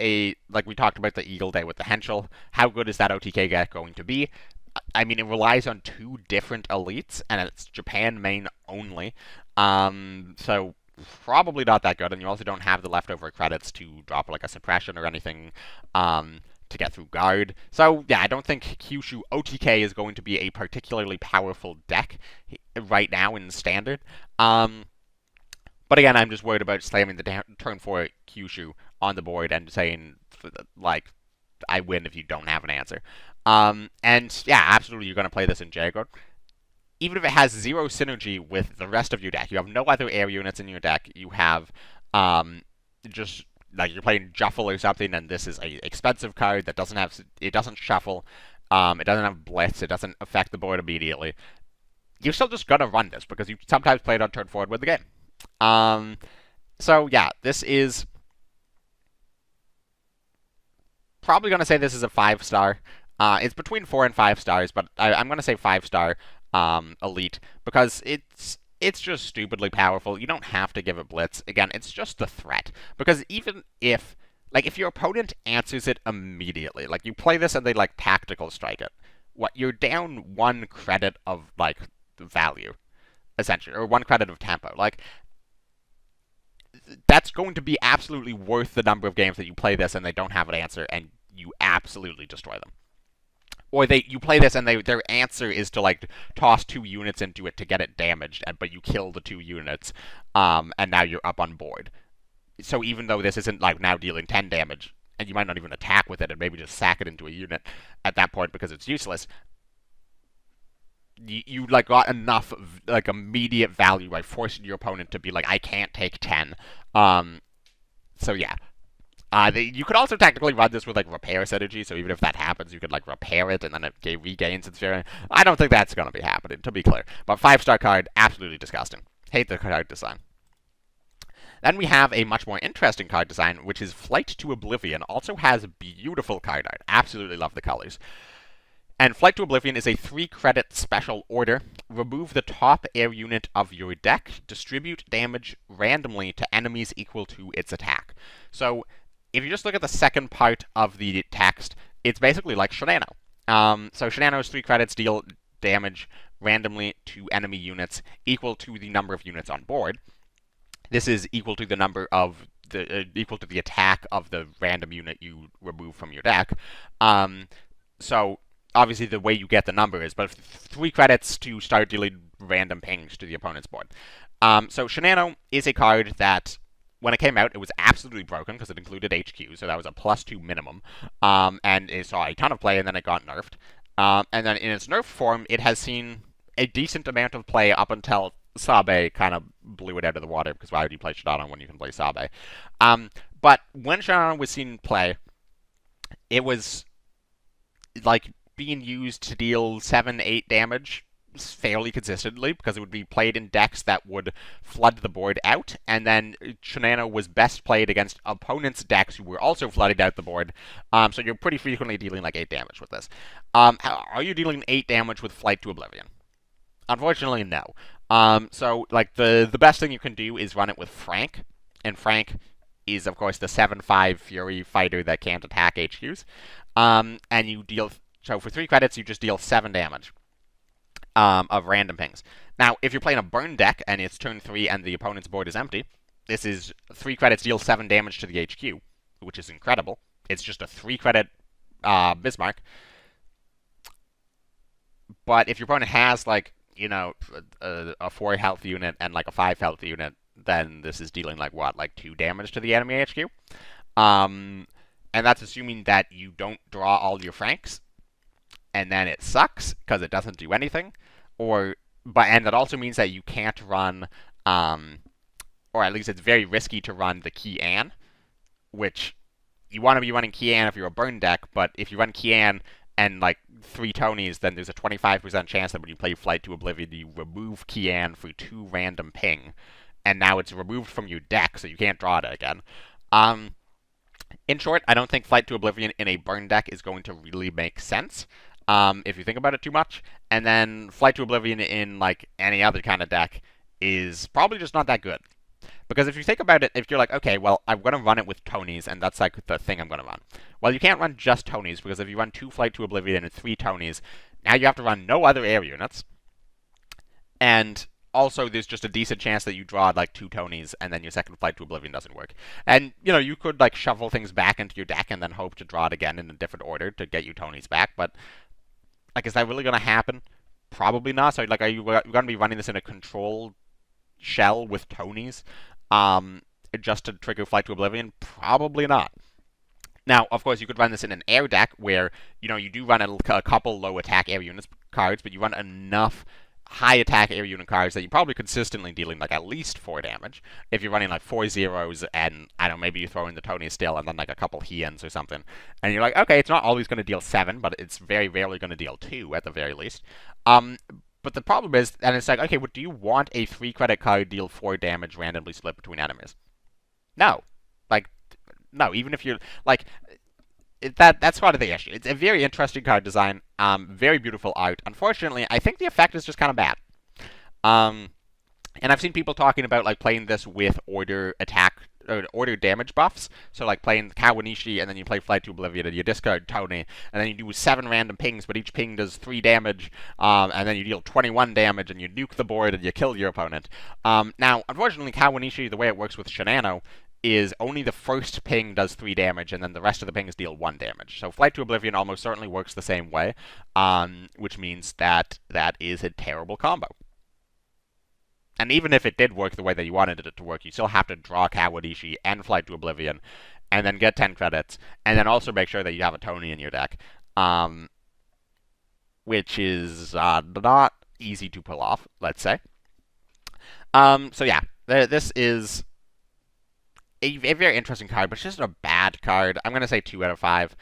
like we talked about the Eagle Day with the Henschel, how good is that OTK deck going to be? I mean, it relies on 2 different elites, and it's Japan main only. So, probably not that good, and you also don't have the leftover credits to drop like a suppression or anything, to get through guard. So, yeah, I don't think Kyushu OTK is going to be a particularly powerful deck right now in Standard. But again, I'm just worried about slamming the turn 4 Kyushu on the board and saying, like, I win if you don't have an answer. And yeah, absolutely, you're going to play this in Jagro. Even if it has 0 synergy with the rest of your deck, you have no other air units in your deck. You have just like you're playing Juffle or something, and this is a expensive card that doesn't shuffle, it doesn't have Blitz, it doesn't affect the board immediately. You're still just going to run this because you sometimes play it on turn 4 and win the game. So yeah, this is probably going to say this is a 5-star. It's between 4 and 5 stars, but I'm going to say 5-star elite because it's just stupidly powerful. You don't have to give it Blitz. Again, it's just the threat. Because even if your opponent answers it immediately, like you play this and they like tactical strike it, you're down 1 credit of like value, essentially, or 1 credit of tempo. Like, that's going to be absolutely worth the number of games that you play this and they don't have an answer and you absolutely destroy them. Or you play this and their answer is to like toss 2 units into it to get it damaged, but you kill the 2 units, and now you're up on board. So even though this isn't like now dealing 10 damage, and you might not even attack with it and maybe just sack it into a unit at that point because it's useless, you like got enough like immediate value by forcing your opponent to be like, I can't take 10. So yeah. You could also technically run this with like repair synergy, so even if that happens, you could like repair it and then it regains its variant. I don't think that's going to be happening, to be clear. But 5-star card, absolutely disgusting. Hate the card design. Then we have a much more interesting card design, which is Flight to Oblivion. Also has beautiful card art. Absolutely love the colors. And Flight to Oblivion is a 3-credit special order. Remove the top air unit of your deck. Distribute damage randomly to enemies equal to its attack. So, if you just look at the second part of the text, it's basically like Shinano. So Shinano's 3 credits deal damage randomly to enemy units equal to the number of units on board. This is equal to the number of equal to the attack of the random unit you remove from your deck. So obviously the way you get the number is, but 3 credits to start dealing random pings to the opponent's board. So Shinano is a card that, when it came out, it was absolutely broken because it included HQ, so that was a +2 minimum, and it saw a ton of play, and then it got nerfed. And then in its nerf form, it has seen a decent amount of play up until Sabe kind of blew it out of the water, because why would you play Shinano when you can play Sabe? But when Shinano was seen play, it was like being used to deal 7-8 damage fairly consistently, because it would be played in decks that would flood the board out, and then Shinano was best played against opponents' decks who were also flooding out the board, so you're pretty frequently dealing like 8 damage with this. Are you dealing 8 damage with Flight to Oblivion? Unfortunately, no. So, like, the best thing you can do is run it with Frank, and Frank is, of course, the 7/5 Fury fighter that can't attack HQs, and you deal, so for 3 credits, you just deal 7 damage. Of random pings. Now, if you're playing a burn deck and it's turn 3 and the opponent's board is empty, this is 3 credits deal 7 damage to the HQ, which is incredible. It's just a 3-credit Bismarck. But if your opponent has, like, you know, a 4 health unit and like a 5 health unit, then this is dealing like what, like 2 damage to the enemy HQ? And that's assuming that you don't draw all your Franks, and then it sucks because it doesn't do anything, and that also means that you can't run, or at least it's very risky to run the Kian, which you want to be running Kian if you're a burn deck, but if you run Kian and like 3 Tonys, then there's a 25% chance that when you play Flight to Oblivion, you remove Kian for 2 random ping, and now it's removed from your deck, so you can't draw it again. In short, I don't think Flight to Oblivion in a burn deck is going to really make sense. If you think about it too much, and then Flight to Oblivion in like any other kind of deck is probably just not that good. Because if you think about it, if you're like, okay, well, I'm going to run it with Tonys, and that's like the thing I'm going to run. Well, you can't run just Tonys, because if you run 2 Flight to Oblivion and 3 Tonys, now you have to run no other air units. And also, there's just a decent chance that you draw like 2 Tonys, and then your second Flight to Oblivion doesn't work. And, you know, you could like shuffle things back into your deck and then hope to draw it again in a different order to get you Tonys back, but like, is that really going to happen? Probably not. So, like, are you going to be running this in a control shell with Tonys just to trigger Flight to Oblivion? Probably not. Now, of course, you could run this in an air deck where, you know, you do run a couple low attack air units cards, but you run enough high attack air unit cards that you're probably consistently dealing like at least 4 damage. If you're running like 4 zeros and, I don't know, maybe you throw in the Tony still and then like a couple Hiens or something, and you're like, okay, it's not always going to deal 7, but it's very rarely going to deal 2 at the very least. But the problem is, and it's like, okay, well, do you want a 3-credit card deal 4 damage randomly split between enemies? No. Like, no, even if you're, like, that's part of the issue. It's a very interesting card design, very beautiful art. Unfortunately, I think the effect is just kind of bad. And I've seen people talking about like playing this with order attack or order damage buffs. So like playing Kawanishi and then you play Flight to Oblivion and you discard Tony and then you do 7 random pings, but each ping does 3 damage, and then you deal 21 damage and you nuke the board and you kill your opponent. Now, unfortunately, Kawanishi, the way it works with Shinano, is only the first ping does 3 damage, and then the rest of the pings deal 1 damage. So Flight to Oblivion almost certainly works the same way, which means that that is a terrible combo. And even if it did work the way that you wanted it to work, you still have to draw Kawanishi and Flight to Oblivion, and then get 10 credits, and then also make sure that you have a Tony in your deck, which is not easy to pull off, let's say. So yeah, this is a very interesting card, but it's just a bad card. I'm going to say 2 out of 5.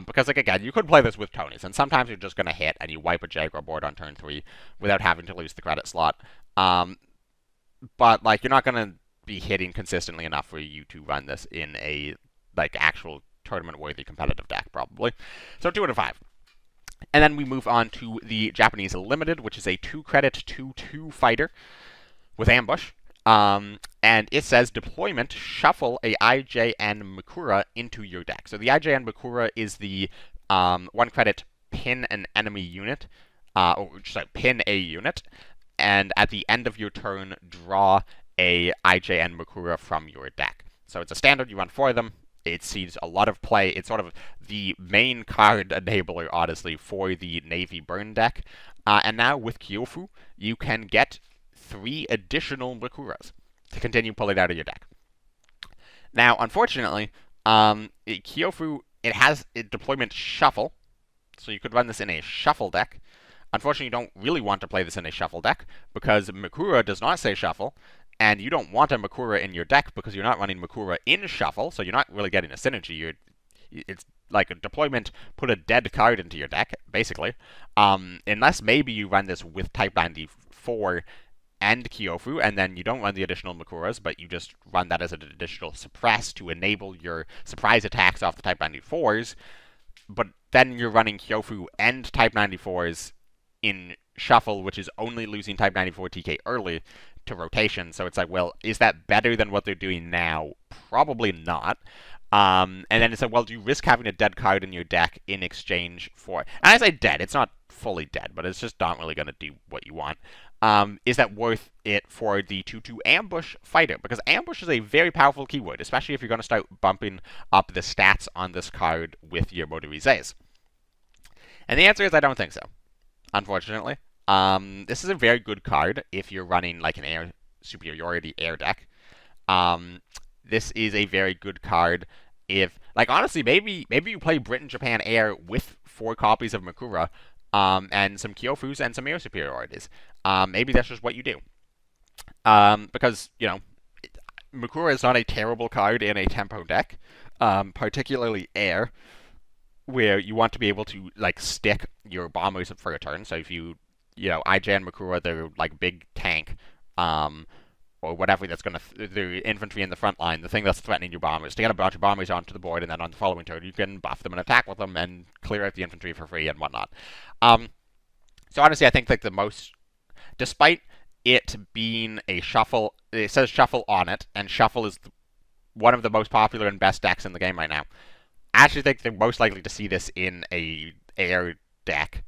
Because, like, again, you could play this with Tonys, and sometimes you're just going to hit, and you wipe a Jaguar board on turn 3 without having to lose the credit slot. But, like, you're not going to be hitting consistently enough for you to run this in a, like, actual tournament-worthy competitive deck, probably. So 2 out of 5. And then we move on to the Japanese Limited, which is a 2-credit 2/2 fighter with ambush. And it says deployment, shuffle a IJN Makura into your deck. So the IJN Makura is the 1-credit pin an enemy unit, pin a unit, and at the end of your turn, draw a IJN Makura from your deck. So it's a standard, you run 4 of them. It sees a lot of play. It's sort of the main card enabler, honestly, for the Navy Burn deck. And now with Kyofu, you can get 3 additional Makuras to continue pulling out of your deck. Now, unfortunately, Kyofu, it has a deployment shuffle, so you could run this in a shuffle deck. Unfortunately, you don't really want to play this in a shuffle deck, because Makura does not say shuffle, and you don't want a Makura in your deck because you're not running Makura in shuffle, so you're not really getting a synergy. It's like a deployment, put a dead card into your deck, basically. Unless maybe you run this with Type 94 and Kyofu, and then you don't run the additional Makuras, but you just run that as an additional suppress to enable your surprise attacks off the Type 94s, but then you're running Kyofu and Type 94s in shuffle, which is only losing Type 94 TK early to rotation, so it's like, well, is that better than what they're doing now? Probably not. And then it's like, well, do you risk having a dead card in your deck in exchange for... And I say dead, it's not fully dead, but it's just not really going to do what you want. Is that worth it for the 2/2 ambush fighter? Because ambush is a very powerful keyword, especially if you're going to start bumping up the stats on this card with your motorizes. And the answer is I don't think so, unfortunately. This is a very good card if you're running like an air superiority air deck. This is a very good card if, like, honestly, maybe you play Britain, Japan Air with 4 copies of Makura, and some Kyofus and some air superiorities. Maybe that's just what you do. Because, you know, Makura is not a terrible card in a tempo deck, particularly air, where you want to be able to, like, stick your bombers for a turn. So if you IJN Makura, they're like big tank, or whatever that's going to, the infantry in the front line, the thing that's threatening your bombers, to get a bunch of bombers onto the board, and then on the following turn you can buff them and attack with them and clear out the infantry for free and whatnot. So honestly, I think like the most, despite it being a shuffle, it says shuffle on it, and shuffle is one of the most popular and best decks in the game right now. I actually think they're most likely to see this in a air deck.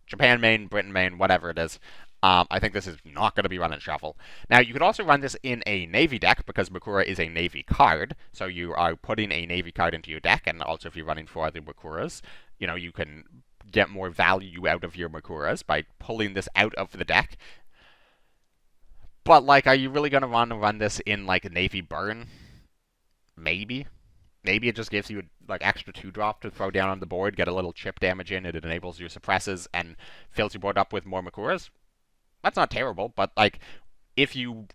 Japan main, Britain main, whatever it is. I think this is not going to be run in shuffle. Now, you could also run this in a Navy deck, because Makura is a Navy card, so you are putting a Navy card into your deck, and also if you're running 4 other Makuras, you know, you can get more value out of your Makuras by pulling this out of the deck. But, like, are you really going to want to run this in, like, a Navy burn? Maybe. Maybe it just gives you, like, extra 2-drop to throw down on the board, get a little chip damage in, it enables your suppresses, and fills your board up with more Makuras. That's not terrible, but, like, if you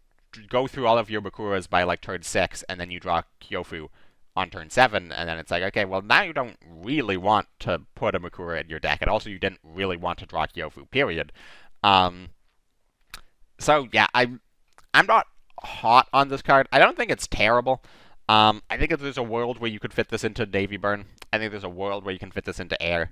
go through all of your Makuras by, like, turn 6, and then you draw Kyofu on turn 7, and then it's like, okay, well, now you don't really want to put a Makura in your deck, and also you didn't really want to draw Kyofu, period. So, yeah, I'm not hot on this card. I don't think it's terrible. I think that there's a world where you could fit this into Navy Burn. I think there's a world where you can fit this into Air.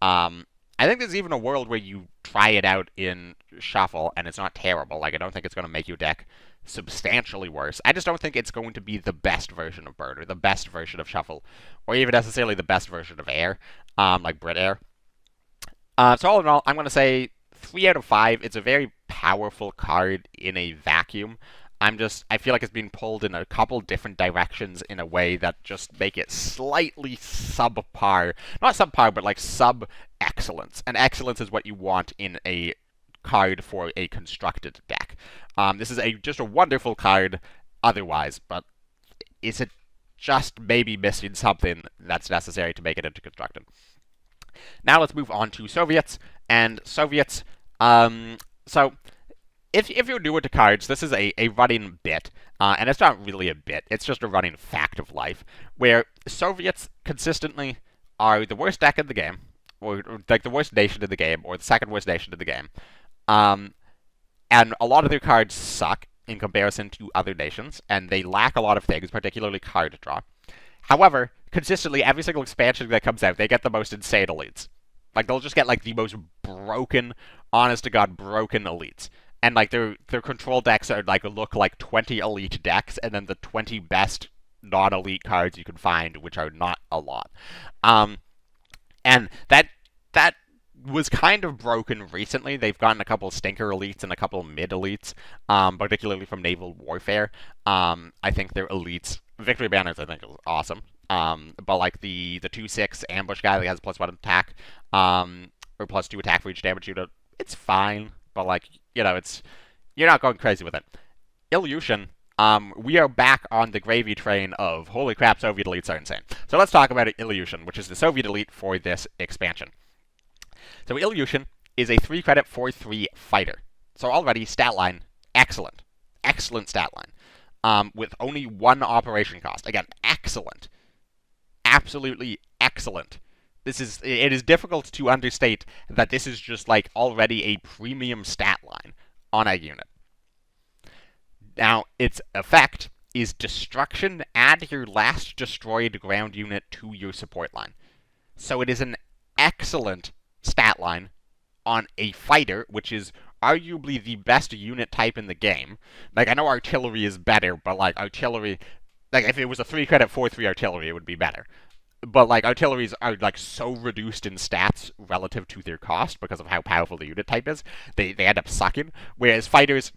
I think there's even a world where you try it out in Shuffle, and it's not terrible. Like, I don't think it's going to make your deck substantially worse. I just don't think it's going to be the best version of Burn, or the best version of Shuffle, or even necessarily the best version of Air, like Brit Air. So all in all, I'm going to say 3 out of 5. It's a very powerful card in a vacuum. I feel like it's being pulled in a couple different directions in a way that just make it slightly subpar. Not subpar, but like sub-excellence. And excellence is what you want in a card for a constructed deck. This is just a wonderful card otherwise, but is it just maybe missing something that's necessary to make it into constructed? Now let's move on to Soviets. And Soviets, so if you're newer to cards, this is a running bit, and it's not really a bit, it's just a running fact of life, where Soviets consistently are the worst deck in the game, or like the worst nation in the game, or the second worst nation in the game. And a lot of their cards suck in comparison to other nations, and they lack a lot of things, particularly card draw. However, consistently, every single expansion that comes out, they get the most insane elites. Like, they'll just get, like, the most broken, honest-to-God, broken elites. And, like, their control decks are, like, look like 20 elite decks, and then the 20 best non-elite cards you can find, which are not a lot. And that was kind of broken recently. They've gotten a couple of stinker elites and a couple of mid elites, particularly from naval warfare. I think their elites, victory banners, I think is awesome. But like the 2/6 ambush guy that has +1 attack, or +2 attack for each damage unit, it's fine. But like, you know, you're not going crazy with it. Ilyushin, we are back on the gravy train of holy crap, Soviet elites are insane. So let's talk about Ilyushin, which is the Soviet elite for this expansion. So Ilyushin is a 3-credit 4/3 fighter. So already, stat line, excellent. Excellent stat line. With only 1 operation cost. Again, excellent. Absolutely excellent. It is difficult to understate that this is just like already a premium stat line on a unit. Now, its effect is destruction. Add your last destroyed ground unit to your support line. So it is an excellent stat line on a fighter, which is arguably the best unit type in the game. Like, I know artillery is better, but like artillery, like if it was a 3-credit 4/3 artillery, it would be better. But like artilleries are like so reduced in stats relative to their cost because of how powerful the unit type is, they end up sucking. Whereas fighters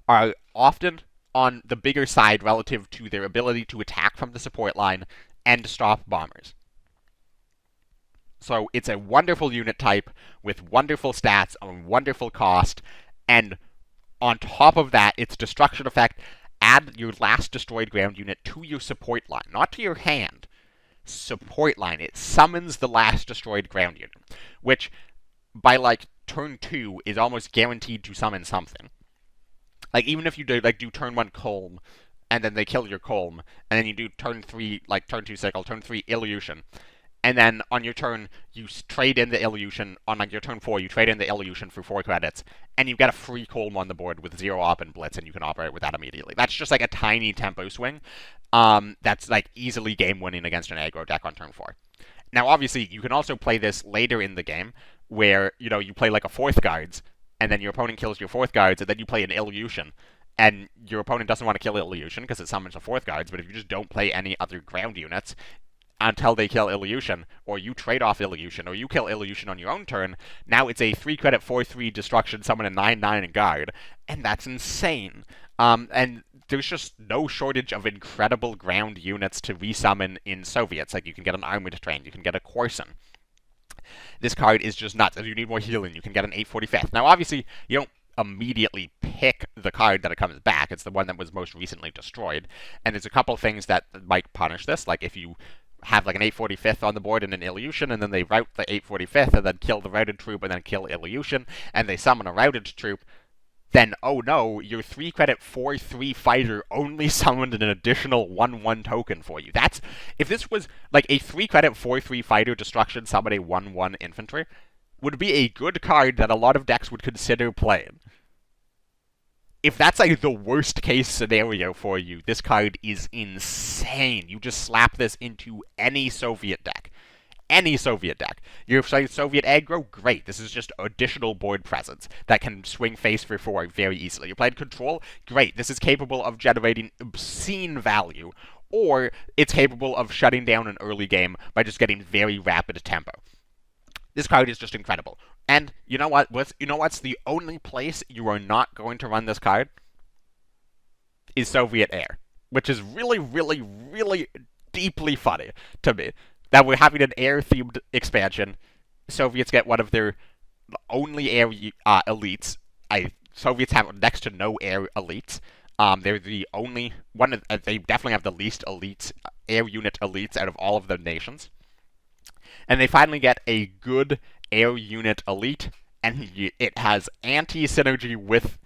are often on the bigger side relative to their ability to attack from the support line and stop bombers. So it's a wonderful unit type with wonderful stats, a wonderful cost, and on top of that, its destruction effect, add your last destroyed ground unit to your support line, not to your hand. Support line. It summons the last destroyed ground unit, which by like turn 2 is almost guaranteed to summon something. Like even if you do turn 1 Colm, and then they kill your Colm, and then you do turn 3, like turn 2 Sickle, turn 3 Ilyushin, and then on your turn, you trade in the Ilyushin, on like your turn 4, you trade in the Ilyushin for 4 credits, and you get a free Colm on the board with 0 op and blitz, and you can operate with that immediately. That's just like a tiny tempo swing. That's like easily game winning against an aggro deck on turn 4. Now, obviously, you can also play this later in the game, where, you know, you play like a 4th guards, and then your opponent kills your 4th guards, and then you play an Ilyushin, and your opponent doesn't want to kill Ilyushin because it summons a 4th guards, but if you just don't play any other ground units until they kill Ilyushin, or you trade off Ilyushin, or you kill Ilyushin on your own turn, now it's a 3-credit 4/3 destruction, summon a 9/9 guard, and that's insane. And there's just no shortage of incredible ground units to resummon in Soviets. Like, you can get an armored train, you can get a Corson. This card is just nuts. If you need more healing, you can get an 845th. Now, obviously, you don't immediately pick the card that it comes back. It's the one that was most recently destroyed. And there's a couple things that might punish this. Like, if you have like an 845th on the board and an Ilyushin, and then they route the 845th and then kill the routed troop and then kill Ilyushin, and they summon a routed troop, then, oh no, your 3-credit 4/3 fighter only summoned an additional 1/1 token for you. That's, if this was like a 3-credit 4/3 fighter destruction summon a 1/1 infantry, would be a good card that a lot of decks would consider playing. If that's like the worst case scenario for you, this card is insane. You just slap this into any Soviet deck. Any Soviet deck. You're playing Soviet aggro? Great. This is just additional board presence that can swing face for 4 very easily. You're playing control? Great. This is capable of generating obscene value, or it's capable of shutting down an early game by just getting very rapid tempo. This card is just incredible. And you know what? What's the only place you are not going to run this card? Is Soviet Air. Which is really, really, really deeply funny to me. That we're having an air-themed expansion. Soviets get one of their only air elites. Soviets have next to no air elites. They're the only one. They definitely have the least elites, air unit elites out of all of the nations. And they finally get a good air unit elite, and it has anti-synergy with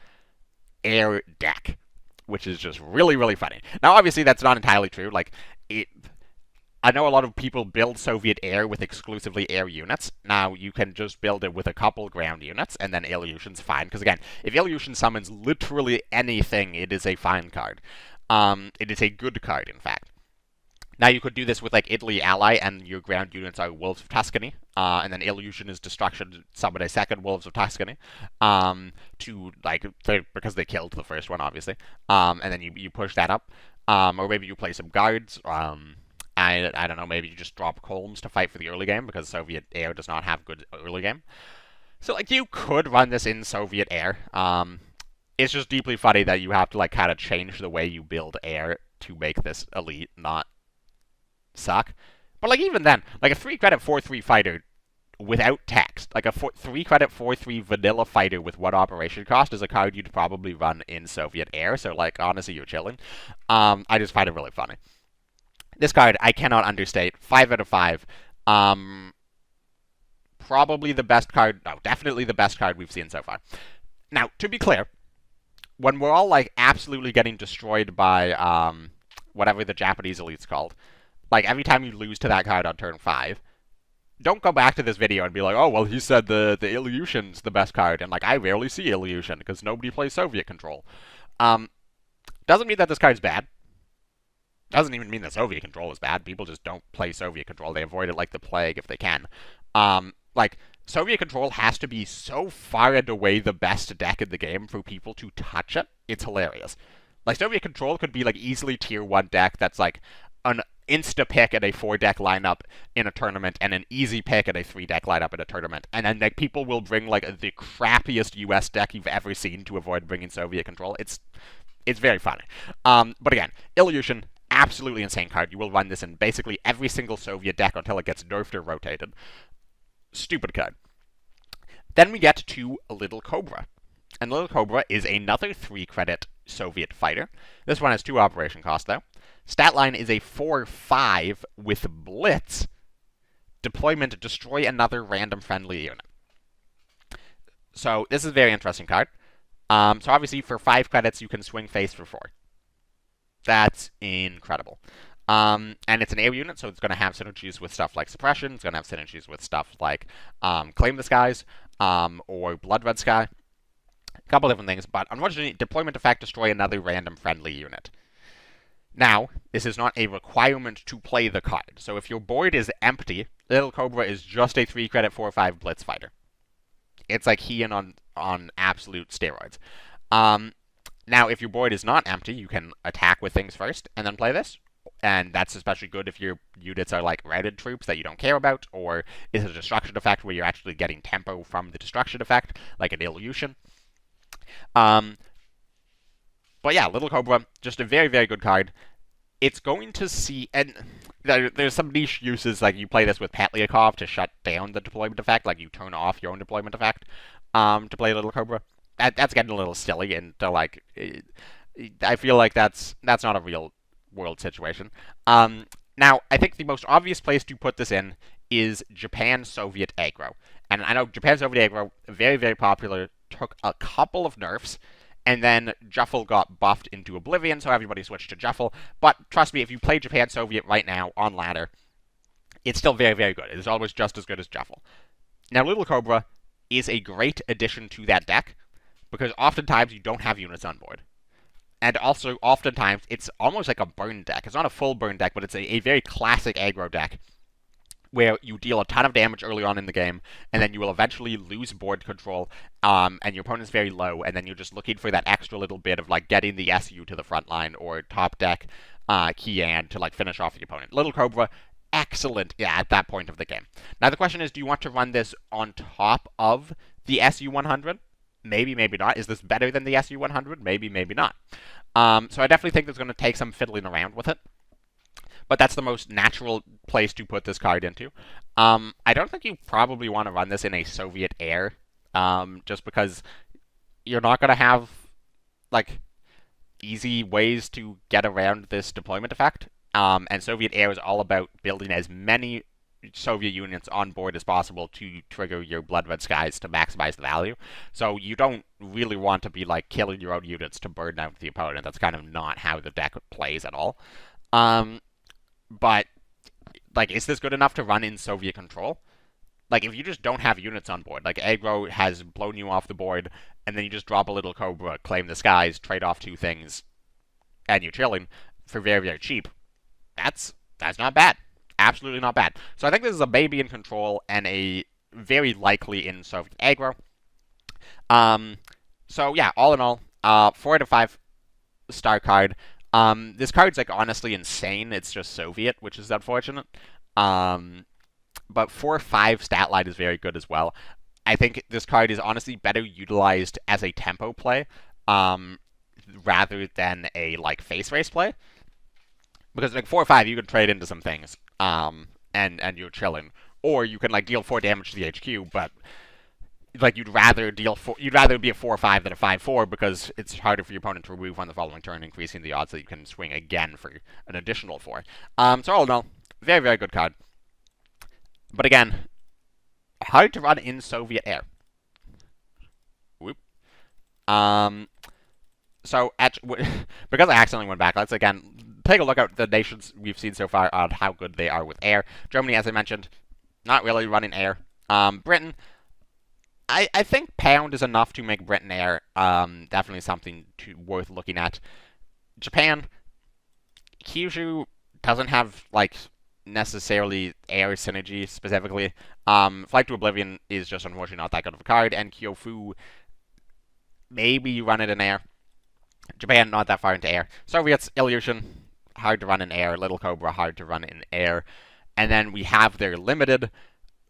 air deck, which is just really, really funny. Now, obviously, that's not entirely true. Like, I know a lot of people build Soviet Air with exclusively air units. Now, you can just build it with a couple ground units, and then Ilyushin's fine. Because again, if Ilyushin summons literally anything, it is a fine card. It is a good card, in fact. Now you could do this with like Italy ally, and your ground units are Wolves of Tuscany, and then Illusion is Destruction, summon a second Wolves of Tuscany, to like because they killed the first one obviously, and then you push that up, or maybe you play some guards. I don't know, maybe you just drop Colms to fight for the early game because Soviet air does not have good early game. So like you could run this in Soviet air. It's just deeply funny that you have to like kind of change the way you build air to make this elite not suck. But like even then, like a 3-credit 4-3 fighter without text, like a 3-credit 4-3 vanilla fighter with 1 operation cost is a card you'd probably run in Soviet air. So like honestly, you're chilling. I just find it really funny. This card I cannot understate. 5 out of 5. Probably the best card. No, definitely the best card we've seen so far. Now, to be clear, when we're all like absolutely getting destroyed by whatever the Japanese elite's called, like every time you lose to that card on turn 5, don't go back to this video and be like, oh well, he said the Ilyushin's the best card, and like I rarely see Ilyushin because nobody plays Soviet control. Doesn't mean that this card's bad. Doesn't even mean that Soviet control is bad. People just don't play Soviet control. They avoid it like the plague if they can. Like Soviet control has to be so far and away the best deck in the game for people to touch it. It's hilarious. Like Soviet control could be like easily tier 1 deck that's like an insta-pick at a 4-deck lineup in a tournament and an easy pick at a 3-deck lineup in a tournament. And then like people will bring like the crappiest US deck you've ever seen to avoid bringing Soviet control. It's very funny. But again, Ilyushin, absolutely insane card. You will run this in basically every single Soviet deck until it gets nerfed or rotated. Stupid card. Then we get to Little Cobra. And Little Cobra is another 3-credit Soviet fighter. This one has 2 operation costs though. Stat line is a 4-5 with Blitz. Deployment, destroy another random friendly unit. So this is a very interesting card. So obviously for 5 credits you can swing face for 4. That's incredible. And it's an air unit, so it's going to have synergies with stuff like Suppression. It's going to have synergies with stuff like Claim the Skies or Blood Red Sky. A couple different things, but unfortunately, deployment effect, destroy another random friendly unit. Now, this is not a requirement to play the card. So if your board is empty, Little Cobra is just a 3-credit 4-5 Blitz fighter. It's like Heian on absolute steroids. Now, if your board is not empty, you can attack with things first and then play this. And that's especially good if your units are like routed troops that you don't care about, or is a destruction effect where you're actually getting tempo from the destruction effect, like an Ilyushin. But yeah, Little Cobra, just a very, very good card. It's going to see, and there's some niche uses, like you play this with Petliakov to shut down the deployment effect, like you turn off your own deployment effect to play Little Cobra. That's getting a little silly, and like, I feel like that's not a real world situation. Now, I think the most obvious place to put this in is Japan-Soviet aggro. And I know Japan-Soviet aggro, very, very popular, took a couple of nerfs, and then Juffle got buffed into Oblivion, so everybody switched to Juffle. But trust me, if you play Japan-Soviet right now on ladder, it's still very, very good. It is always just as good as Juffle. Now, Little Cobra is a great addition to that deck, because oftentimes you don't have units on board. And also, oftentimes, it's almost like a burn deck. It's not a full burn deck, but it's a very classic aggro deck, where you deal a ton of damage early on in the game, and then you will eventually lose board control, and your opponent's very low, and then you're just looking for that extra little bit of, like, getting the SU to the front line, or top deck Kian to, like, finish off the opponent. Little Cobra, excellent at that point of the game. Now, the question is, do you want to run this on top of the SU-100? Maybe, maybe not. Is this better than the SU-100? Maybe, maybe not. So I definitely think it's going to take some fiddling around with it. But that's the most natural place to put this card into. I don't think you probably want to run this in a Soviet air, just because you're not going to have, like, easy ways to get around this deployment effect. And Soviet air is all about building as many Soviet units on board as possible to trigger your Blood Red Skies to maximize the value. So you don't really want to be, like, killing your own units to burn out the opponent. That's kind of not how the deck plays at all. But, like, is this good enough to run in Soviet control? Like, if you just don't have units on board, like, aggro has blown you off the board, and then you just drop a Little Cobra, claim the skies, trade off 2 things, and you're chilling for very, very cheap, that's That's not bad. Absolutely not bad. So I think this is a baby in control and a very likely in Soviet aggro. So yeah, all in all, 4 out of 5 star card. This card's like honestly insane. It's just Soviet, which is unfortunate. But 4/5 stat line is very good as well. I think this card is honestly better utilized as a tempo play, rather than a like face race play. Because like 4/5 you can trade into some things, and you're chilling. Or you can like deal 4 damage to the HQ, but like you'd rather be a 4/5 than a 5/4 because it's harder for your opponent to remove on the following turn, increasing the odds that you can swing again for an additional 4. So all in all, very, very good card. But again, hard to run in Soviet air. Whoop. So because I accidentally went back, let's again take a look at the nations we've seen so far on how good they are with air. Germany, as I mentioned, not really running air. Britain, I think pound is enough to make Britain air. Definitely something worth looking at. Japan, Kyushu doesn't have like necessarily air synergy specifically. Flight to Oblivion is just unfortunately not that good of a card, and Kyofu, maybe you run it in air. Japan, not that far into air. Soviets, Illusion, hard to run in air. Little Cobra, hard to run in air. And then we have their limited,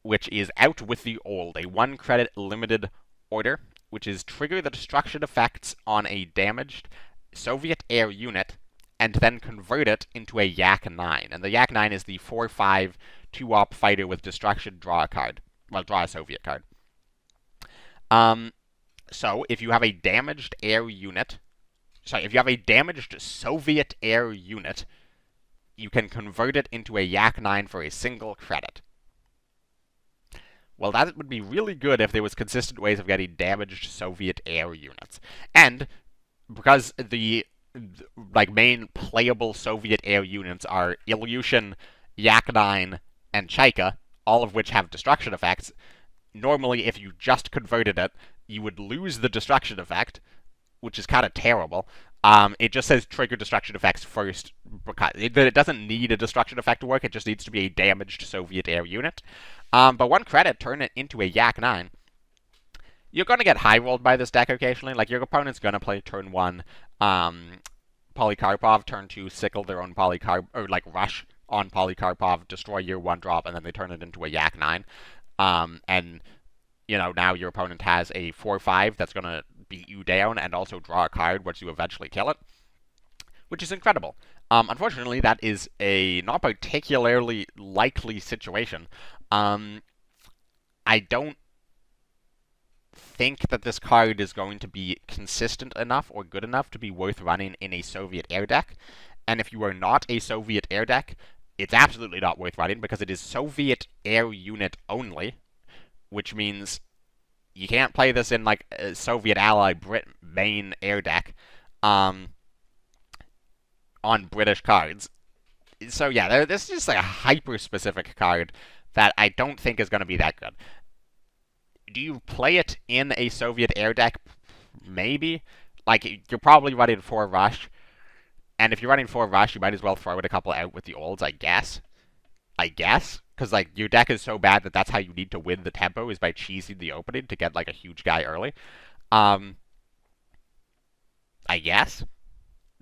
which is Out with the Old, a 1-credit limited order, which is trigger the destruction effects on a damaged Soviet air unit, and then convert it into a Yak 9. And the Yak 9 is the 4/5 2-op fighter with destruction, draw a card. Well, draw a Soviet card. So, if you have a damaged air unit, if you have a damaged Soviet air unit, you can convert it into a Yak 9 for a single credit. Well, that would be really good if there was consistent ways of getting damaged Soviet air units. And because the main playable Soviet air units are Ilyushin, Yak 9, and Chaika, all of which have destruction effects, normally if you just converted it, you would lose the destruction effect, which is kind of terrible. It just says trigger destruction effects first, because it doesn't need a destruction effect to work, it just needs to be a damaged Soviet air unit. But 1 credit, turn it into a Yak 9. You're going to get high-rolled by this deck occasionally. Like, your opponent's going to play turn 1 Polycarpov, turn 2 sickle their own rush on Polycarpov, destroy your 1-drop, and then they turn it into a Yak 9. And, now your opponent has a 4/5 that's going to beat you down and also draw a card once you eventually kill it, which is incredible. Unfortunately, that is a not particularly likely situation. I don't think that this card is going to be consistent enough or good enough to be worth running in a Soviet air deck. And if you are not a Soviet air deck, it's absolutely not worth running because it is Soviet air unit only, which means you can't play this in like a Soviet ally Brit main air deck on British cards. So yeah, this is just like a hyper-specific card that I don't think is going to be that good. Do you play it in a Soviet air deck? Maybe. Like, you're probably running 4 rush. And if you're running 4 rush, you might as well throw it a couple out with the olds, I guess. Because, like, your deck is so bad that that's how you need to win the tempo, is by cheesing the opening to get, like, a huge guy early. I guess.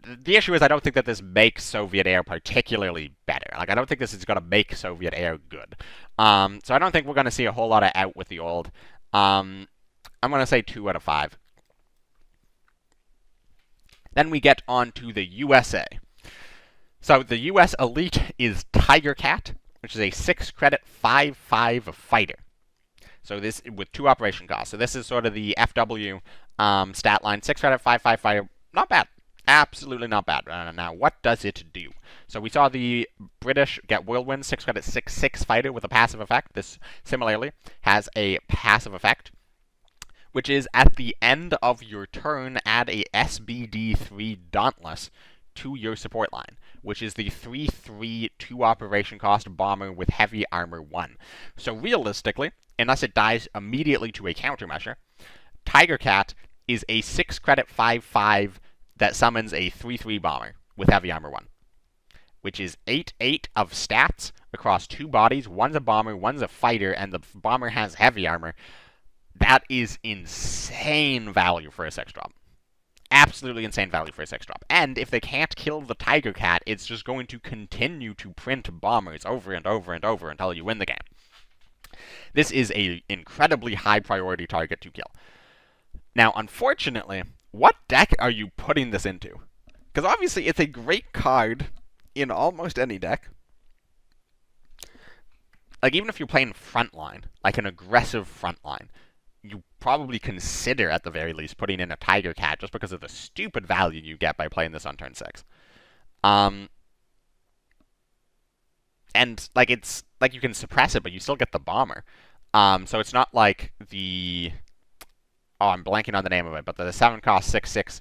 The issue is I don't think that this makes Soviet air particularly better. Like, I don't think this is going to make Soviet air good. So I don't think we're going to see a whole lot of out with the old. I'm going to say 2 out of 5. Then we get on to the USA. So the US Elite is Tiger Cat, which is a 6-credit 5/5 fighter. So this with 2 operation costs. So this is sort of the FW stat line. 6-credit 5/5 fighter. Not bad. Absolutely not bad. Now, what does it do? So we saw the British get Whirlwind, 6-credit 6/6 fighter with a passive effect. This similarly has a passive effect, which is at the end of your turn, add a SBD3 Dauntless to your support line, which is the 3/3 2 operation cost bomber with heavy armor 1. So realistically, unless it dies immediately to a countermeasure, Tiger Cat is a 6-credit 5/5 that summons a 3/3 bomber with heavy armor 1, which is 8/8 of stats across 2 bodies. One's a bomber, one's a fighter, and the bomber has heavy armor. That is insane value for a 6-drop. Absolutely insane value for a 6-drop. And if they can't kill the Tiger Cat, it's just going to continue to print bombers over and over and over until you win the game. This is an incredibly high priority target to kill. Now, unfortunately, what deck are you putting this into? Because obviously it's a great card in almost any deck. Like, even if you're playing frontline, like an aggressive frontline, you probably consider, at the very least, putting in a Tiger Cat just because of the stupid value you get by playing this on turn 6. And, like, it's, like, you can suppress it, but you still get the bomber. So it's not like the... Oh, I'm blanking on the name of it, but the 7-cost 6/6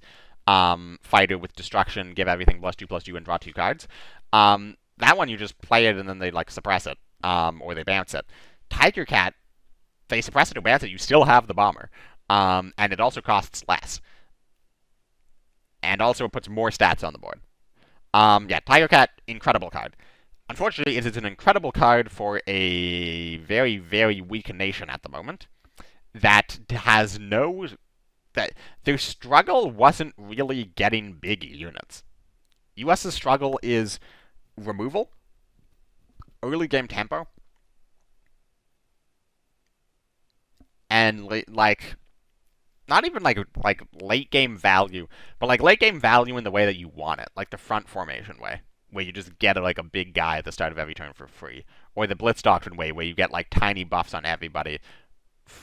fighter with destruction, give everything +2/+2, and draw 2 cards. That one, you just play it and then they, like, suppress it, or they bounce it. Tiger Cat, they suppress it or bounce it, you still have the bomber. And it also costs less. And also it puts more stats on the board. Yeah, Tiger Cat, incredible card. Unfortunately, it is an incredible card for a very, very weak nation at the moment that has no... that their struggle wasn't really getting big units. US's struggle is removal, early game tempo, and like not even like late game value, but like late game value in the way that you want it, like the front formation way, where you just get like a big guy at the start of every turn for free, or the Blitz Doctrine way, where you get like tiny buffs on everybody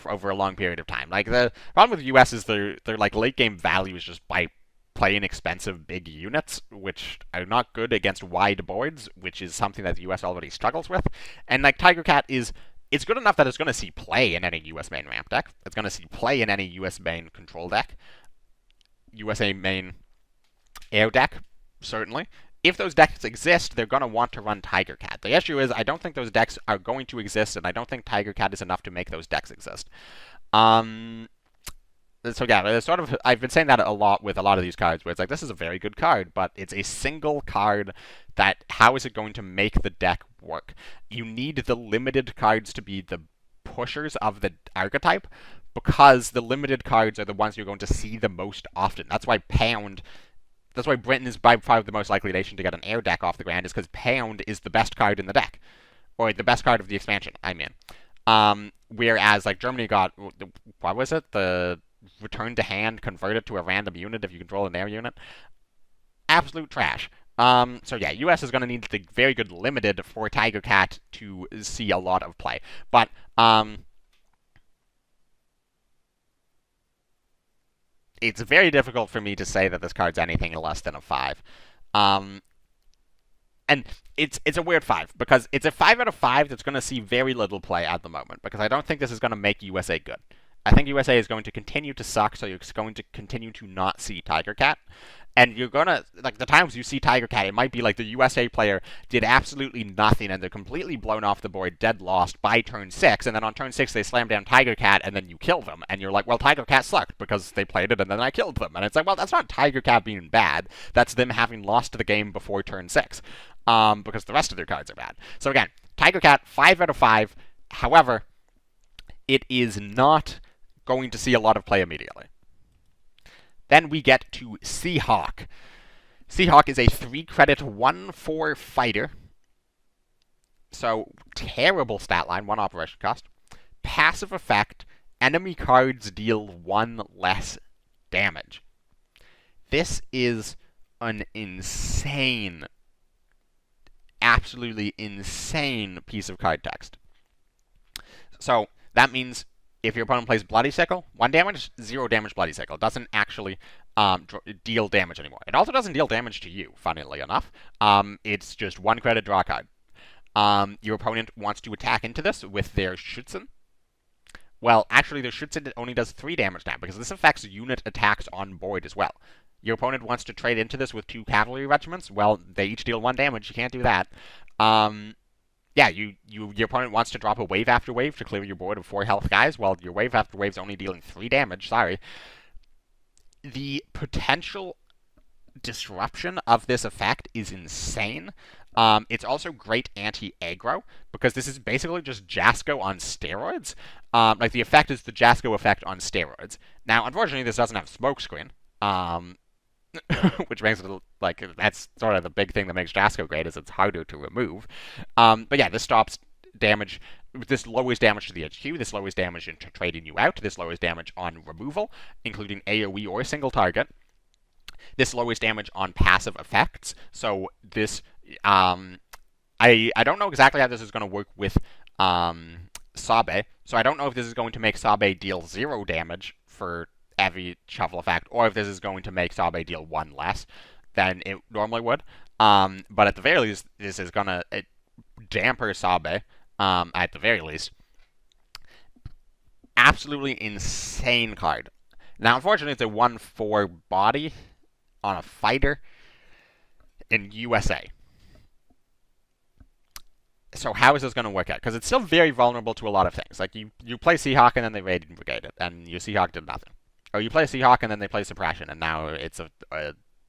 over a long period of time. Like, the problem with US is their like late game value is just by playing expensive big units, which are not good against wide boards, which is something that the US already struggles with. And like Tiger Cat is, it's good enough that it's going to see play in any US main ramp deck. It's going to see play in any US main control deck. USA main air deck, certainly. If those decks exist, they're going to want to run Tiger Cat. The issue is, I don't think those decks are going to exist, and I don't think Tiger Cat is enough to make those decks exist. So yeah, it's sort of, I've been saying that a lot with a lot of these cards, where it's like, this is a very good card, but it's a single card that, how is it going to make the deck work? You need the limited cards to be the pushers of the archetype, because the limited cards are the ones you're going to see the most often. That's why Britain is by far the most likely nation to get an air deck off the ground, is because Pound is the best card in the deck. Or the best card of the expansion, I mean. Whereas, like, Germany got, what was it? The return to hand, converted to a random unit if you control an air unit. Absolute trash. So yeah, US is going to need the very good limited for Tiger Cat to see a lot of play. But, it's very difficult for me to say that this card's anything less than a 5. And it's a weird 5, because it's a 5 out of 5 that's going to see very little play at the moment, because I don't think this is going to make USA good. I think USA is going to continue to suck, so you're going to continue to not see Tiger Cat. And you're going to, like, the times you see Tiger Cat, it might be like the USA player did absolutely nothing, and they're completely blown off the board, dead lost by turn 6, and then on turn 6 they slam down Tiger Cat, and then you kill them. And you're like, well, Tiger Cat sucked, because they played it, and then I killed them. And it's like, well, that's not Tiger Cat being bad. That's them having lost the game before turn 6. Because the rest of their cards are bad. So again, Tiger Cat, 5 out of 5. However, it is not going to see a lot of play immediately. Then we get to Seahawk. Seahawk is a 3-credit 1/4 fighter. So, terrible stat line, 1 operation cost. Passive effect, enemy cards deal 1 less damage. This is an insane, absolutely insane piece of card text. So, that means if your opponent plays Bloody Sickle, 1 damage, 0 damage Bloody Sickle. It doesn't actually deal damage anymore. It also doesn't deal damage to you, funnily enough. It's just 1 credit, draw a card. Your opponent wants to attack into this with their Schützen. Well, actually, their Schützen only does 3 damage now, because this affects unit attacks on board as well. Your opponent wants to trade into this with 2 cavalry regiments. Well, they each deal 1 damage. You can't do that. Yeah, your opponent wants to drop a wave after wave to clear your board of 4 health guys. Well, your wave after wave's only dealing 3 damage. Sorry. The potential disruption of this effect is insane. It's also great anti-aggro, because this is basically just Jasko on steroids. Like, the effect is the Jasko effect on steroids. Now, unfortunately, this doesn't have smokescreen, which makes it, like, that's sort of the big thing that makes Jasko great, is it's harder to remove. But yeah, this stops damage. This lowers damage to the HQ, this lowers damage into trading you out, this lowers damage on removal, including AoE or single target. This lowers damage on passive effects, so this, I don't know exactly how this is going to work with Sabe, so I don't know if this is going to make Sabe deal 0 damage for every shuffle effect, or if this is going to make Sabe deal 1 less than it normally would. But at the very least, this is going to damper Sabe, at the very least. Absolutely insane card. Now, unfortunately, it's a 1/4 body on a fighter in USA. So how is this going to work out? Because it's still very vulnerable to a lot of things. Like, you play Seahawk and then they raid and brigade it, and your Seahawk did nothing. Or you play Seahawk and then they play Suppression, and now it's a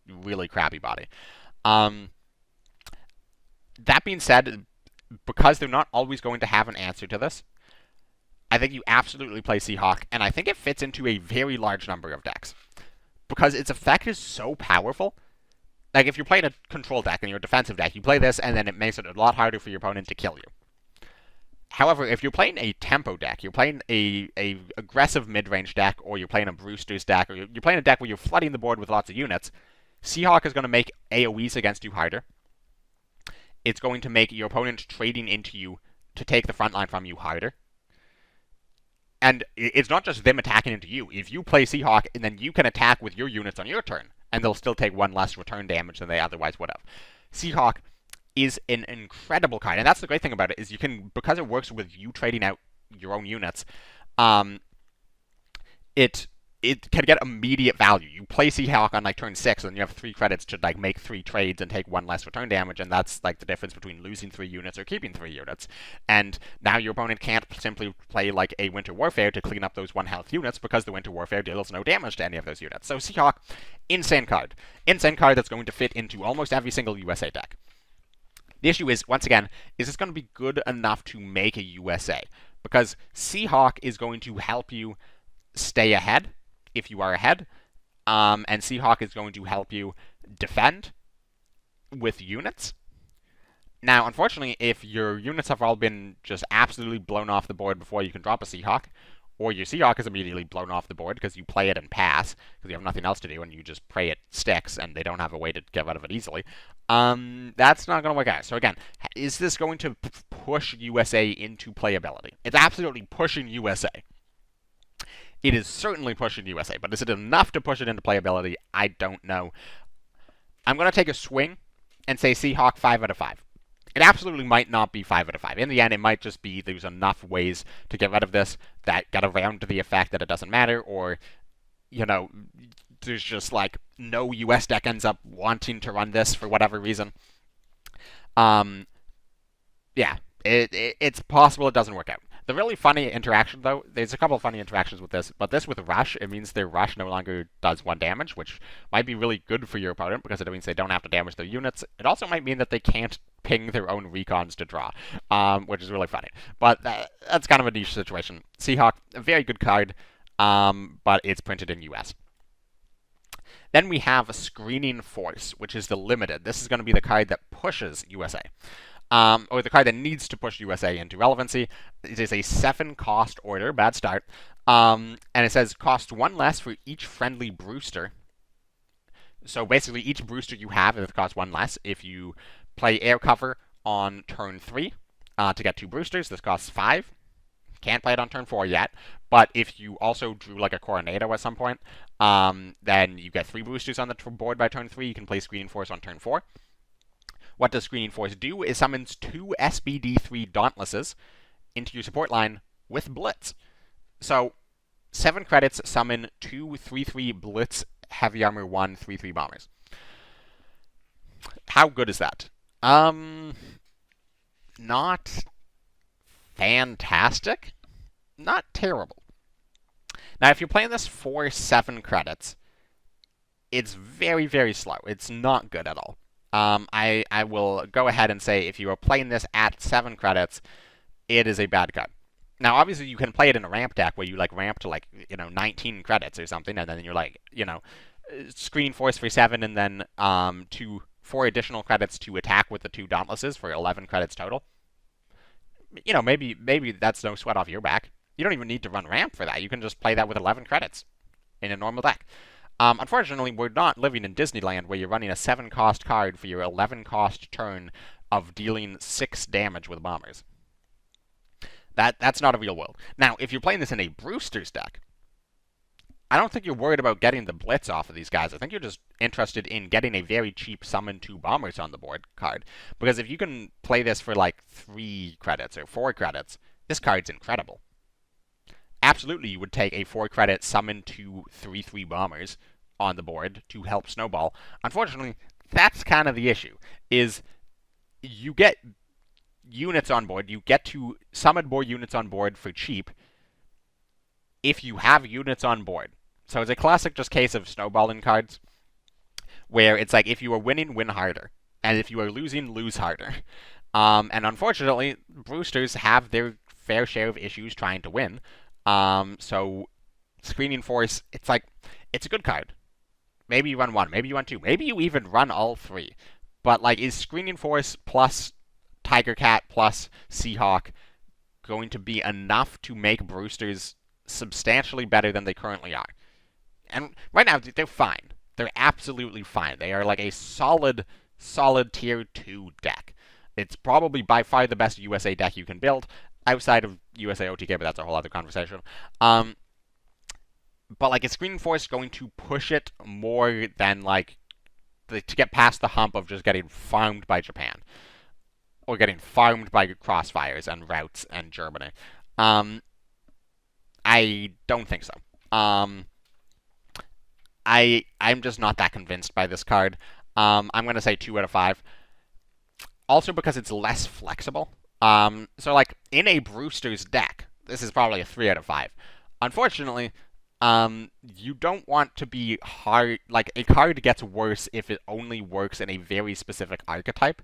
really crappy body. That being said, because they're not always going to have an answer to this, I think you absolutely play Seahawk, and I think it fits into a very large number of decks. Because its effect is so powerful. Like, if you're playing a control deck and you're a defensive deck, you play this, and then it makes it a lot harder for your opponent to kill you. However, if you're playing a tempo deck, you're playing a aggressive mid-range deck, or you're playing a Brewster's deck, or you're playing a deck where you're flooding the board with lots of units, Seahawk is going to make AoEs against you harder. It's going to make your opponent trading into you to take the front line from you harder. And it's not just them attacking into you. If you play Seahawk, and then you can attack with your units on your turn, and they'll still take 1 less return damage than they otherwise would have. Seahawk is an incredible card, and that's the great thing about it, is you can, because it works with you trading out your own units, it can get immediate value. You play Seahawk on, like, turn 6, and you have 3 credits to, like, make 3 trades and take 1 less return damage, and that's, like, the difference between losing 3 units or keeping 3 units. And now your opponent can't simply play, like, a Winter Warfare to clean up those 1 health units, because the Winter Warfare deals no damage to any of those units. So Seahawk, insane card. Insane card that's going to fit into almost every single USA deck. The issue is, once again, is this going to be good enough to make a USA? Because Seahawk is going to help you stay ahead, if you are ahead, and Seahawk is going to help you defend with units. Now, unfortunately, if your units have all been just absolutely blown off the board before you can drop a Seahawk, or your Seahawk is immediately blown off the board because you play it and pass, because you have nothing else to do, and you just pray it sticks, and they don't have a way to get rid of it easily, that's not going to work out. So again, is this going to push USA into playability? It's absolutely pushing USA. It is certainly pushing USA, but is it enough to push it into playability? I don't know. I'm going to take a swing and say Seahawk 5 out of 5. It absolutely might not be 5 out of 5. In the end, it might just be there's enough ways to get rid of this that get around to the effect that it doesn't matter, or, you know, there's just, like, no US deck ends up wanting to run this for whatever reason. Yeah, it's possible it doesn't work out. The really funny interaction, though, there's a couple of funny interactions with this, but this with Rush, it means their Rush no longer does 1 damage, which might be really good for your opponent, because it means they don't have to damage their units. It also might mean that they can't ping their own recons to draw, which is really funny. But that's kind of a niche situation. Seahawk, a very good card, but it's printed in US. Then we have a Screening Force, which is the limited. This is going to be the card that pushes USA. Or the card that needs to push USA into relevancy. It is a 7 cost order, bad start, and it says cost 1 less for each friendly Brewster. So basically, each Brewster you have, it costs 1 less. If you play air cover on turn 3 to get 2 Brewsters, this costs 5. Can't play it on turn 4 yet, but if you also drew like a Coronado at some point, then you get 3 Brewsters on the board by turn 3. You can play Screening Force on turn 4. What does Screening Force do? It summons 2 SBD3 Dauntlesses into your support line with Blitz. So, 7 credits summon 2 3/3 Blitz Heavy Armor 1 3/3 bombers. How good is that? Not fantastic. Not terrible. Now, if you're playing this for 7 credits, it's very, very slow. It's not good at all. I will go ahead and say if you are playing this at 7 credits, it is a bad card. Now, obviously, you can play it in a ramp deck where you like ramp to 19 credits or something, and then you're like, Screening Force for 7, and then 4 additional credits to attack with the 2 Dauntlesses for 11 credits total. Maybe that's no sweat off your back. You don't even need to run ramp for that. You can just play that with 11 credits in a normal deck. Unfortunately, we're not living in Disneyland where you're running a 7-cost card for your 11-cost turn of dealing 6 damage with bombers. That's not a real world. Now, if you're playing this in a Brewster's deck, I don't think you're worried about getting the blitz off of these guys. I think you're just interested in getting a very cheap summon 2 bombers on the board card. Because if you can play this for 3 credits or 4 credits, this card's incredible. Absolutely, you would take a 4-credit summon 2 3/3 bombers on the board to help snowball. Unfortunately, that's kind of the issue, is you get units on board, you get to summon more units on board for cheap if you have units on board. So it's a classic just case of snowballing cards, where it's like if you are winning, win harder, and if you are losing, lose harder. And unfortunately, Brewsters have their fair share of issues trying to win. So Screening Force, it's a good card. Maybe you run 1, maybe you run 2, maybe you even run all 3. But is Screening Force plus Tiger Cat plus Seahawk going to be enough to make Brewsters substantially better than they currently are? And right now, they're fine. They're absolutely fine. They are a solid tier 2 deck. It's probably by far the best USA deck you can build, outside of USA OTK, but that's a whole other conversation. But is Screening Force going to push it more than to get past the hump of just getting farmed by Japan, or getting farmed by Crossfires and Routes and Germany? I don't think so. I'm just not that convinced by this card. I'm going to say 2 out of 5. Also because it's less flexible. So in a Brewster's deck, this is probably a 3 out of 5. Unfortunately, you don't want to be hard. A card gets worse if it only works in a very specific archetype.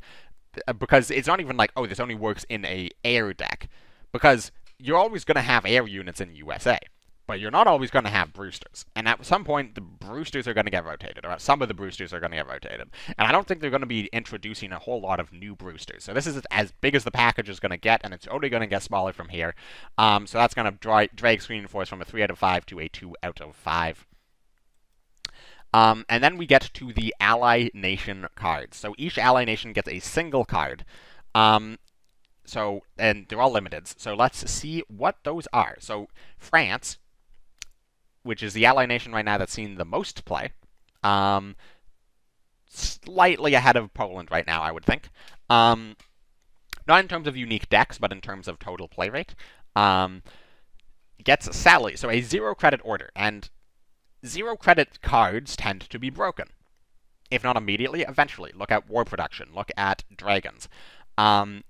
Because it's not even oh, this only works in a air deck. Because you're always going to have air units in USA. But you're not always going to have Brewsters. And at some point, the Brewsters are going to get rotated. Or some of the Brewsters are going to get rotated. And I don't think they're going to be introducing a whole lot of new Brewsters. So this is as big as the package is going to get, and it's only going to get smaller from here. So that's going to drag Screening Force from a 3 out of 5 to a 2 out of 5. And then we get to the Ally Nation cards. So each Ally Nation gets a single card. And they're all limited. So let's see what those are. So France, which is the Ally Nation right now that's seen the most play. Slightly ahead of Poland right now, I would think. Not in terms of unique decks, but in terms of total play rate. Gets Sally, so a 0-credit order. And 0-credit cards tend to be broken. If not immediately, eventually. Look at War Production. Look at Dragons.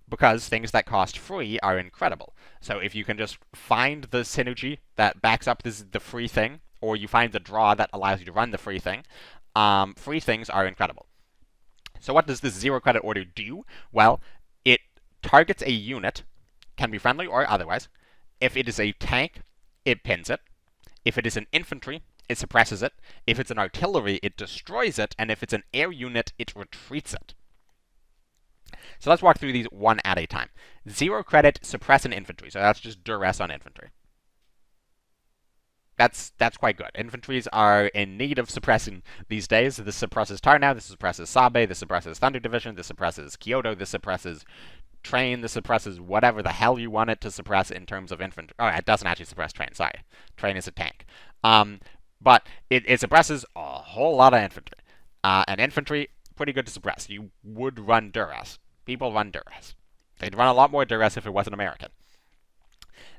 Because things that cost free are incredible. So if you can just find the synergy that backs up the free thing, or you find the draw that allows you to run the free thing, free things are incredible. So what does this 0-credit order do? Well, it targets a unit, can be friendly or otherwise. If it is a tank, it pins it. If it is an infantry, it suppresses it. If it's an artillery, it destroys it. And if it's an air unit, it retreats it. So let's walk through these one at a time. 0-credit, suppress an infantry. So that's just duress on infantry. That's quite good. Infantries are in need of suppressing these days. This suppresses Tarnow, this suppresses Sabe, this suppresses Thunder Division, this suppresses Kyoto, this suppresses Train, this suppresses whatever the hell you want it to suppress in terms of infantry. Oh, it doesn't actually suppress Train, sorry. Train is a tank. But it suppresses a whole lot of infantry. And infantry, pretty good to suppress. You would run duress. People run duress. They'd run a lot more duress if it wasn't American.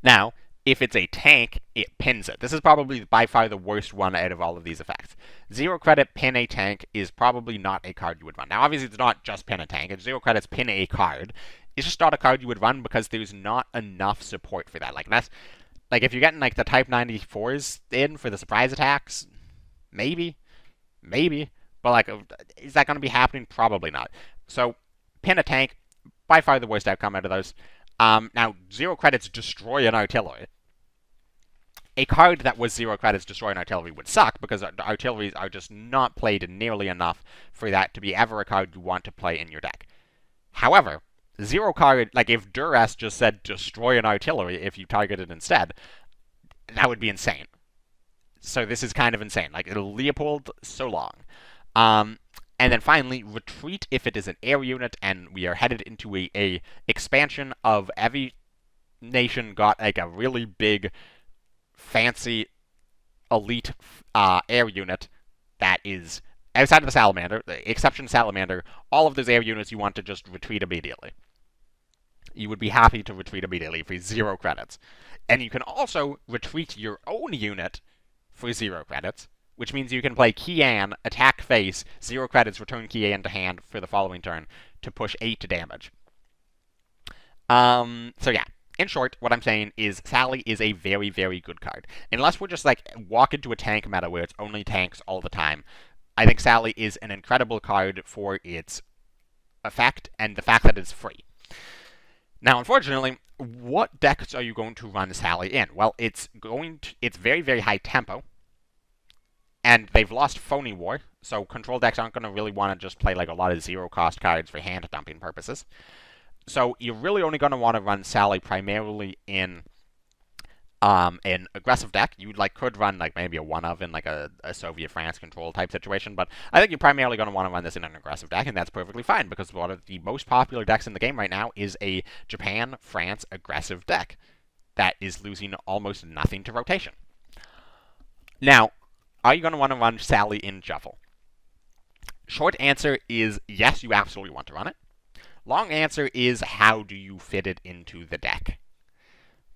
Now, if it's a tank, it pins it. This is probably by far the worst one out of all of these effects. 0-credit pin a tank is probably not a card you would run. Now, obviously, it's not just pin a tank. It's 0-credits pin a card. It's just not a card you would run because there's not enough support for that. If you're getting the Type 94s in for the surprise attacks, maybe. But, like, is that going to be happening? Probably not. So, pin a tank, by far the worst outcome out of those. Now, 0 credits destroy an artillery. A card that was 0 credits destroy an artillery would suck, because artilleries are just not played nearly enough for that to be ever a card you want to play in your deck. However, 0 card, like if Duress just said destroy an artillery if you target it instead, that would be insane. So this is kind of insane. Like, Leopold, so long. And then finally, retreat if it is an air unit, and we are headed into a expansion of every nation got like a really big, fancy, elite air unit that is outside of the Salamander, the exception Salamander. All of those air units you want to just retreat immediately. You would be happy to retreat immediately for 0 credits. And you can also retreat your own unit for 0 credits, which means you can play Kian, attack face, 0 credits, return Kian to hand for the following turn to push 8 damage. So yeah, in short, what I'm saying is Sally is a very, very good card. Unless we're just like walk into a tank meta where it's only tanks all the time, I think Sally is an incredible card for its effect and the fact that it's free. Now, unfortunately, what decks are you going to run Sally in? Well, it's very, very high tempo, and they've lost Phony War, so control decks aren't going to really want to just play like a lot of 0 cost cards for hand dumping purposes. So you're really only going to want to run Sally primarily in an aggressive deck. You could run like maybe a one of in like a Soviet France control type situation, but I think you're primarily going to want to run this in an aggressive deck, and that's perfectly fine because one of the most popular decks in the game right now is a Japan France aggressive deck that is losing almost nothing to rotation. Now, are you going to want to run Sally in Shuffle? Short answer is yes, you absolutely want to run it. Long answer is how do you fit it into the deck?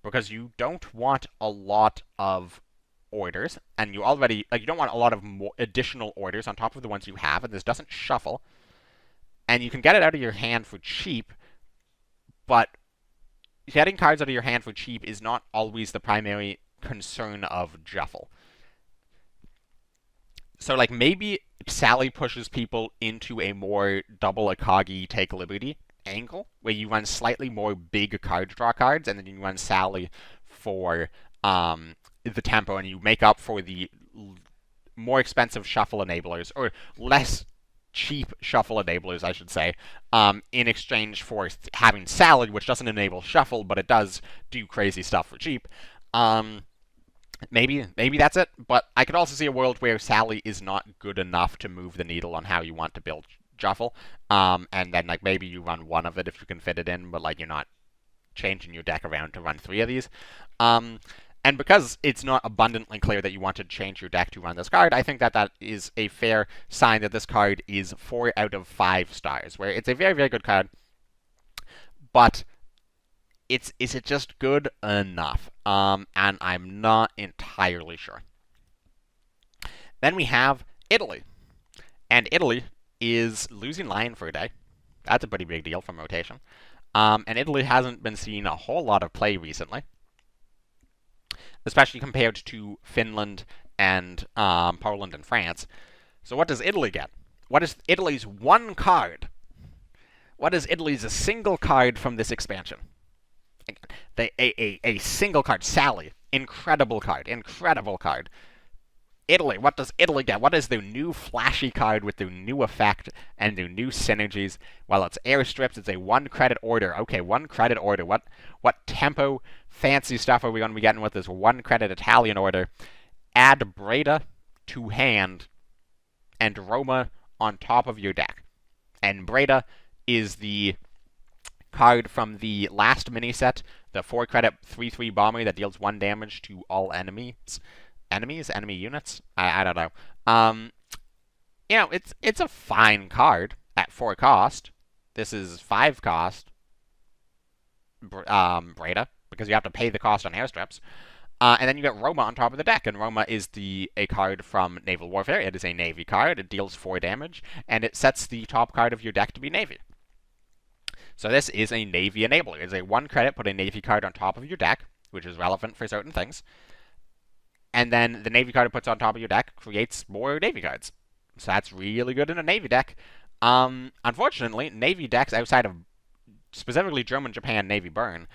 Because you don't want a lot of orders, and you don't want a lot of more additional orders on top of the ones you have, and this doesn't shuffle. And you can get it out of your hand for cheap, but getting cards out of your hand for cheap is not always the primary concern of Shuffle. So, like, maybe Sally pushes people into a more double Akagi take Liberty angle, where you run slightly more big card draw cards, and then you run Sally for the tempo, and you make up for the more expensive shuffle enablers, or less cheap shuffle enablers, I should say, in exchange for having Sally, which doesn't enable shuffle, but it does do crazy stuff for cheap. Maybe that's it, but I could also see a world where Sally is not good enough to move the needle on how you want to build Shuffle, and then like maybe you run one of it if you can fit it in, but like you're not changing your deck around to run 3 of these. And because it's not abundantly clear that you want to change your deck to run this card, I think that is a fair sign that this card is 4 out of 5 stars, where it's a very, very good card, but is it just good enough? And I'm not entirely sure. Then we have Italy. And Italy is losing Lion for a day. That's a pretty big deal from rotation. And Italy hasn't been seeing a whole lot of play recently, especially compared to Finland and Poland and France. So what does Italy get? What is Italy's one card? What is Italy's single card from this expansion? A single card, Sally. Incredible card. Incredible card. Italy, what does Italy get? What is their new flashy card with their new effect and their new synergies? Well, it's airstrips. It's a 1 credit order. Okay, 1 credit order. What tempo fancy stuff are we going to be getting with this 1 credit Italian order? Add Breda to hand and Roma on top of your deck. And Breda is the card from the last mini set, the 4 credit 3/3 bomber that deals 1 damage to all enemies. Enemy units? I don't know. You know, it's a fine card at 4 cost. This is 5 cost Breda, because you have to pay the cost on airstrips. And then you get Roma on top of the deck, and Roma is a card from Naval Warfare. It is a Navy card. It deals 4 damage, and it sets the top card of your deck to be Navy. So this is a Navy enabler. It's a 1 credit, put a Navy card on top of your deck, which is relevant for certain things. And then the Navy card it puts on top of your deck creates more Navy cards. So that's really good in a Navy deck. Unfortunately, Navy decks outside of specifically German-Japan Navy Burn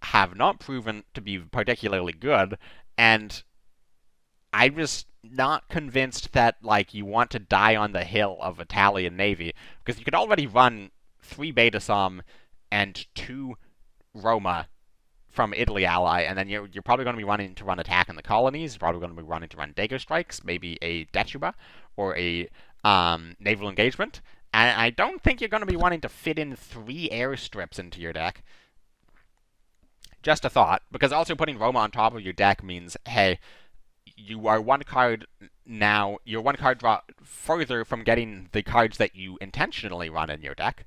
have not proven to be particularly good, and I'm just not convinced that, like, you want to die on the hill of Italian Navy, because you could already run 3 Beta Som and 2 Roma from Italy ally, and then you're probably going to be running to run attack in the colonies, you're probably going to be running to run dagger strikes, maybe a Dechuba, or a naval engagement, and I don't think you're going to be wanting to fit in 3 airstrips into your deck. Just a thought, because also putting Roma on top of your deck means, hey, you are 1 card now, you're 1 card draw further from getting the cards that you intentionally run in your deck.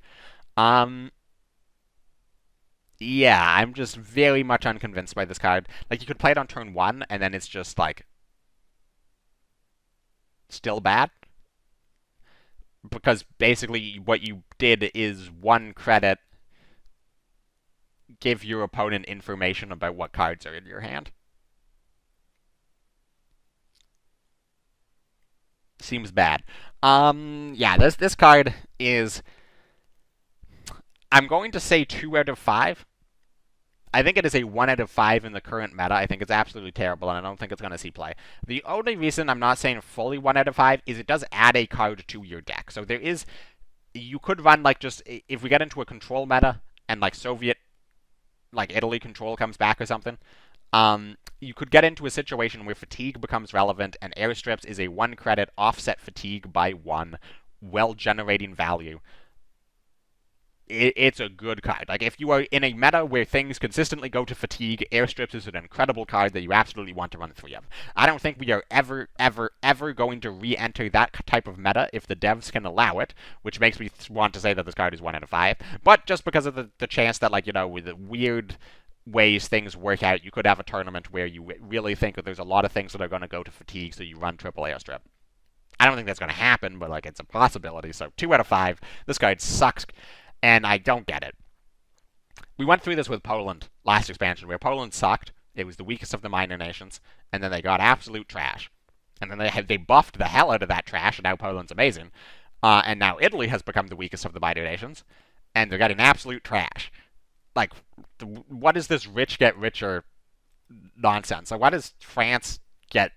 Yeah, I'm just very much unconvinced by this card. Like, you could play it on turn 1, and then it's just, like, still bad. Because basically what you did is 1 credit, give your opponent information about what cards are in your hand. Seems bad. Yeah, this card is, I'm going to say 2 out of 5. I think it is a 1 out of 5 in the current meta. I think it's absolutely terrible, and I don't think it's going to see play. The only reason I'm not saying fully 1 out of 5 is it does add a card to your deck. So there is, you could run, like, just, if we get into a control meta, and, like, Soviet, like, Italy control comes back or something, you could get into a situation where fatigue becomes relevant, and airstrips is a 1 credit offset fatigue by 1 while generating value. It's a good card. Like, if you are in a meta where things consistently go to fatigue, airstrips is an incredible card that you absolutely want to run 3 of. I don't think we are ever going to re-enter that type of meta if the devs can allow it, which makes me want to say that this card is 1 out of 5. But just because of the chance that, like, you know, with the weird ways things work out, you could have a tournament where you really think that there's a lot of things that are going to go to fatigue, so you run triple airstrip. I don't think that's going to happen, but, like, it's a possibility. So 2 out of 5. This card sucks, and I don't get it. We went through this with Poland last expansion, where Poland sucked. It was the weakest of the minor nations, and then they got absolute trash. And then they buffed the hell out of that trash, and now Poland's amazing. And now Italy has become the weakest of the minor nations, and they're getting absolute trash. Like, what is this rich get richer nonsense? Like, why does France get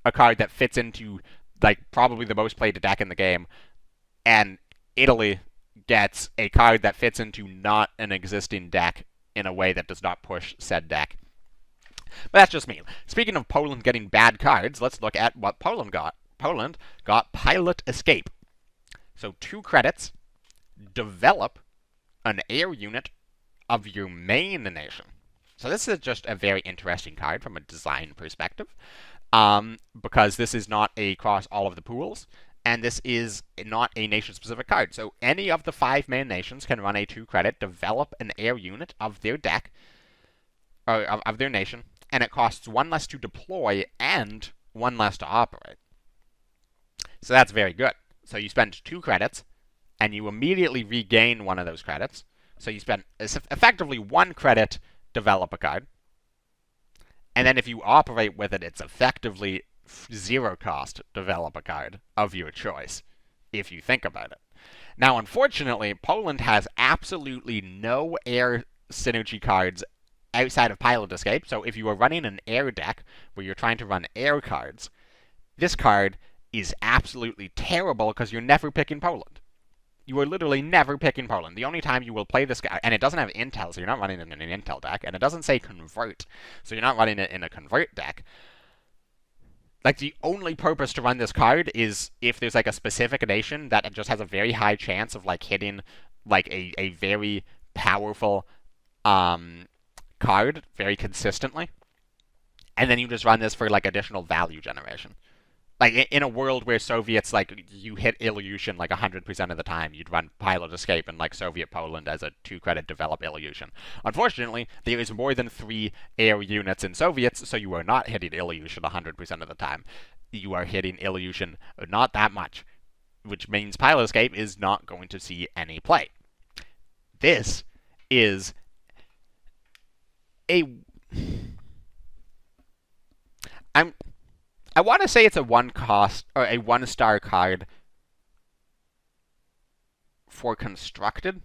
a card that fits into, like, probably the most played deck in the game, and Italy gets a card that fits into not an existing deck in a way that does not push said deck? But that's just me. Speaking of Poland getting bad cards, let's look at what Poland got. Poland got Pilot Escape. So 2 credits, develop an air unit of your main nation. So this is just a very interesting card from a design perspective, because this is not across all of the pools, and this is not a nation-specific card. So any of the 5 main nations can run a 2 credit, develop an air unit of their deck, or of their nation, and it costs 1 less to deploy and 1 less to operate. So that's very good. So you spend 2 credits, and you immediately regain 1 of those credits. So you spend effectively 1 credit, develop a card. And then if you operate with it, it's effectively 0 cost, develop a card of your choice, if you think about it. Now, unfortunately, Poland has absolutely no air synergy cards outside of Pilot Escape. So if you are running an air deck where you're trying to run air cards, this card is absolutely terrible because you're never picking Poland. You are literally never picking Poland. The only time you will play this guy, and it doesn't have Intel, so you're not running it in an Intel deck, and it doesn't say Convert, so you're not running it in a Convert deck. Like, the only purpose to run this card is if there's, like, a specific nation that just has a very high chance of, like, hitting, like, a very powerful card very consistently. And then you just run this for, like, additional value generation. Like, in a world where Soviets, like, you hit Ilyushin, like, 100% of the time, you'd run Pilot Escape and, like, Soviet Poland as a 2 credit develop Ilyushin. Unfortunately, there is more than 3 air units in Soviets, so you are not hitting Ilyushin 100% of the time. You are hitting Ilyushin not that much, which means Pilot Escape is not going to see any play. This is a... I want to say it's a 1-cost or a 1-star card for constructed.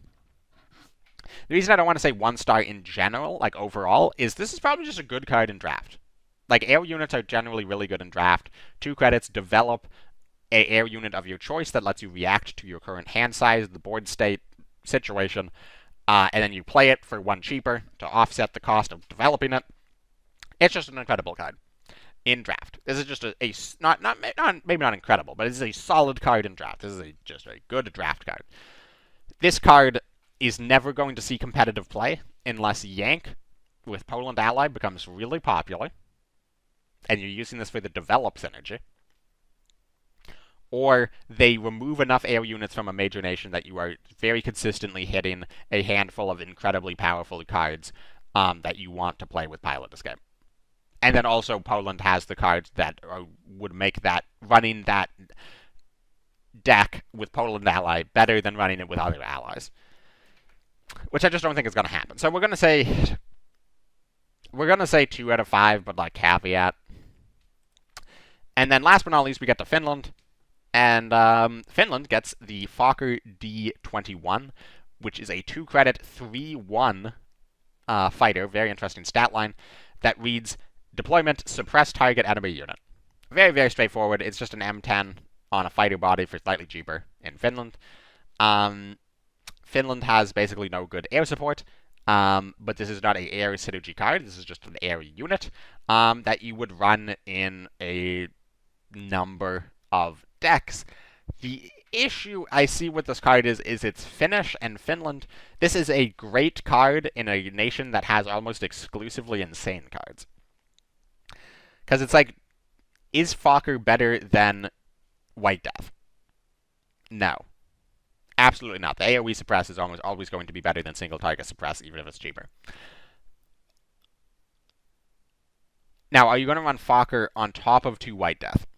The reason I don't want to say 1-star in general, like overall, is this is probably just a good card in draft. Like, air units are generally really good in draft. 2 credits, develop a air unit of your choice that lets you react to your current hand size, the board state, situation, and then you play it for 1 cheaper to offset the cost of developing it. It's just an incredible card in draft. This is just maybe not incredible, but this is a solid card in draft. This is just a good draft card. This card is never going to see competitive play unless Yank with Poland Ally becomes really popular, and you're using this for the develop synergy, or they remove enough air units from a major nation that you are very consistently hitting a handful of incredibly powerful cards that you want to play with Pilot Escape. And then also Poland has the cards that would make that running that deck with Poland Ally better than running it with other allies, which I just don't think is going to happen. So we're going to say 2 out of 5, but like caveat. And then last but not least, we get to Finland. And Finland gets the Fokker D21, which is a 2-credit 3-1 fighter, very interesting stat line, that reads, deployment, suppress target enemy unit. Very, very straightforward. It's just an M10 on a fighter body for slightly cheaper in Finland. Finland has basically no good air support, but this is not an air synergy card. This is just an air unit that you would run in a number of decks. The issue I see with this card is it's Finnish and Finland. This is a great card in a nation that has almost exclusively insane cards. Because it's like, is Fokker better than White Death? No. Absolutely not. The AoE suppress is almost always going to be better than single target suppress, even if it's cheaper. Now, are you going to run Fokker on top of 2 White Death?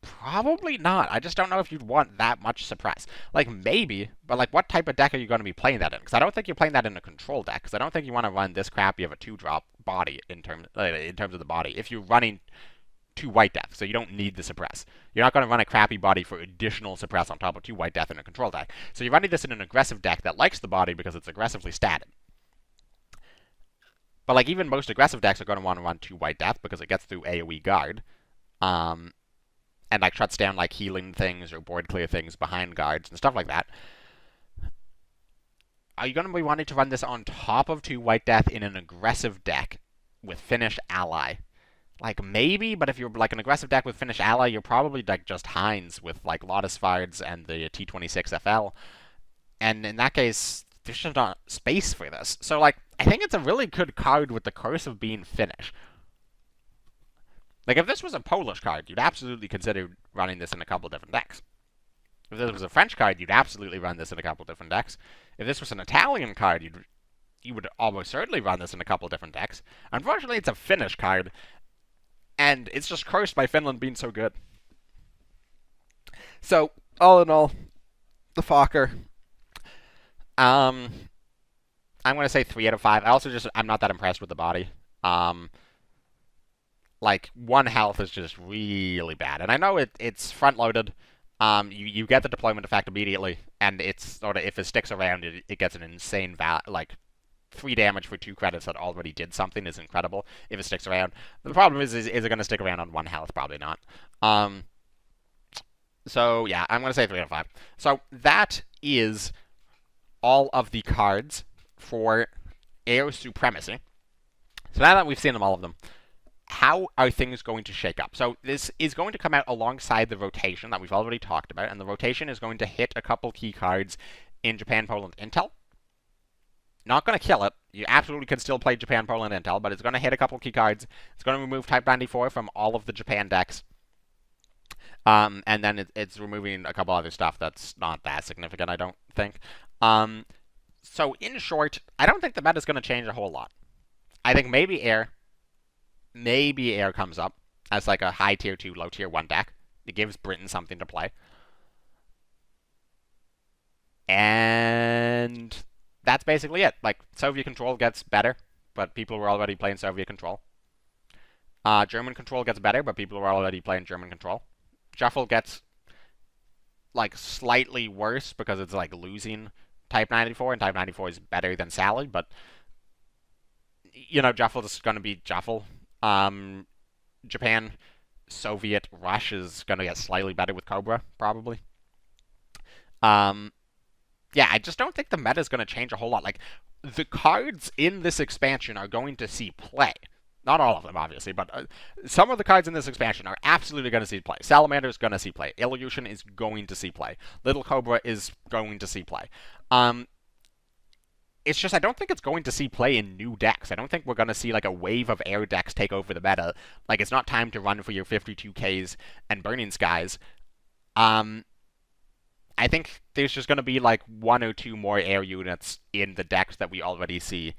Probably not. I just don't know if you'd want that much suppress. Like, maybe, but like, what type of deck are you going to be playing that in? Because I don't think you're playing that in a control deck, because I don't think you want to run this crappy of a 2-drop body in terms of the body. If you're running 2 White Death, so you don't need the suppress. You're not going to run a crappy body for additional suppress on top of 2 White Death in a control deck. So you're running this in an aggressive deck that likes the body because it's aggressively statted. But like, even most aggressive decks are going to want to run 2 White Death because it gets through AoE guard. And like shuts down like healing things or board clear things behind guards and stuff like that. Are you going to be wanting to run this on top of 2 White Death in an aggressive deck with Finnish Ally? Like, maybe, but if you're like an aggressive deck with Finnish Ally, you're probably like just Heinz with like Lotus Fards and the T26 FL. And in that case, there's just not space for this. So like, I think it's a really good card with the curse of being Finnish. Like, if this was a Polish card, you'd absolutely consider running this in a couple different decks. If this was a French card, you'd absolutely run this in a couple different decks. If this was an Italian card, you would almost certainly run this in a couple different decks. Unfortunately, it's a Finnish card, and it's just cursed by Finland being so good. So, all in all, the Fokker. I'm going to say 3 out of 5. I'm not that impressed with the body. Like, 1 health is just really bad. And I know it's front-loaded. You get the deployment effect immediately, and it's sort of, if it sticks around, it gets an insane like, 3 damage for 2 credits that already did something is incredible if it sticks around. The problem is it going to stick around on 1 health? Probably not. So, yeah, I'm going to say 3 out of 5. So, that is all of the cards for Air Supremacy. So now that we've seen all of them, how are things going to shake up? So this is going to come out alongside the rotation that we've already talked about, and the rotation is going to hit a couple key cards in Japan, Poland, Intel. Not going to kill it. You absolutely can still play Japan, Poland, Intel, but it's going to hit a couple key cards. It's going to remove Type 94 from all of the Japan decks. And then it's removing a couple other stuff that's not that significant, I don't think. So in short, I don't think the meta is going to change a whole lot. I think maybe Air comes up as like a high tier 2, low tier 1 deck. It gives Britain something to play. And that's basically it. Like, Soviet control gets better, but people were already playing Soviet control. German control gets better, but people are already playing German control. Shuffle gets like slightly worse because it's like losing Type 94, and Type 94 is better than Sally, but you know, Shuffle is going to be Shuffle. Japan, Soviet, Rush is going to get slightly better with Cobra, probably. Yeah, I just don't think the meta is going to change a whole lot. Like, the cards in this expansion are going to see play. Not all of them, obviously, but some of the cards in this expansion are absolutely going to see play. Salamander is going to see play. Illusion is going to see play. Little Cobra is going to see play. It's just I don't think it's going to see play in new decks. I don't think we're going to see like a wave of air decks take over the meta. Like, it's not time to run for your 52Ks and Burning Skies. I think there's just going to be like 1 or 2 more air units in the decks that we already see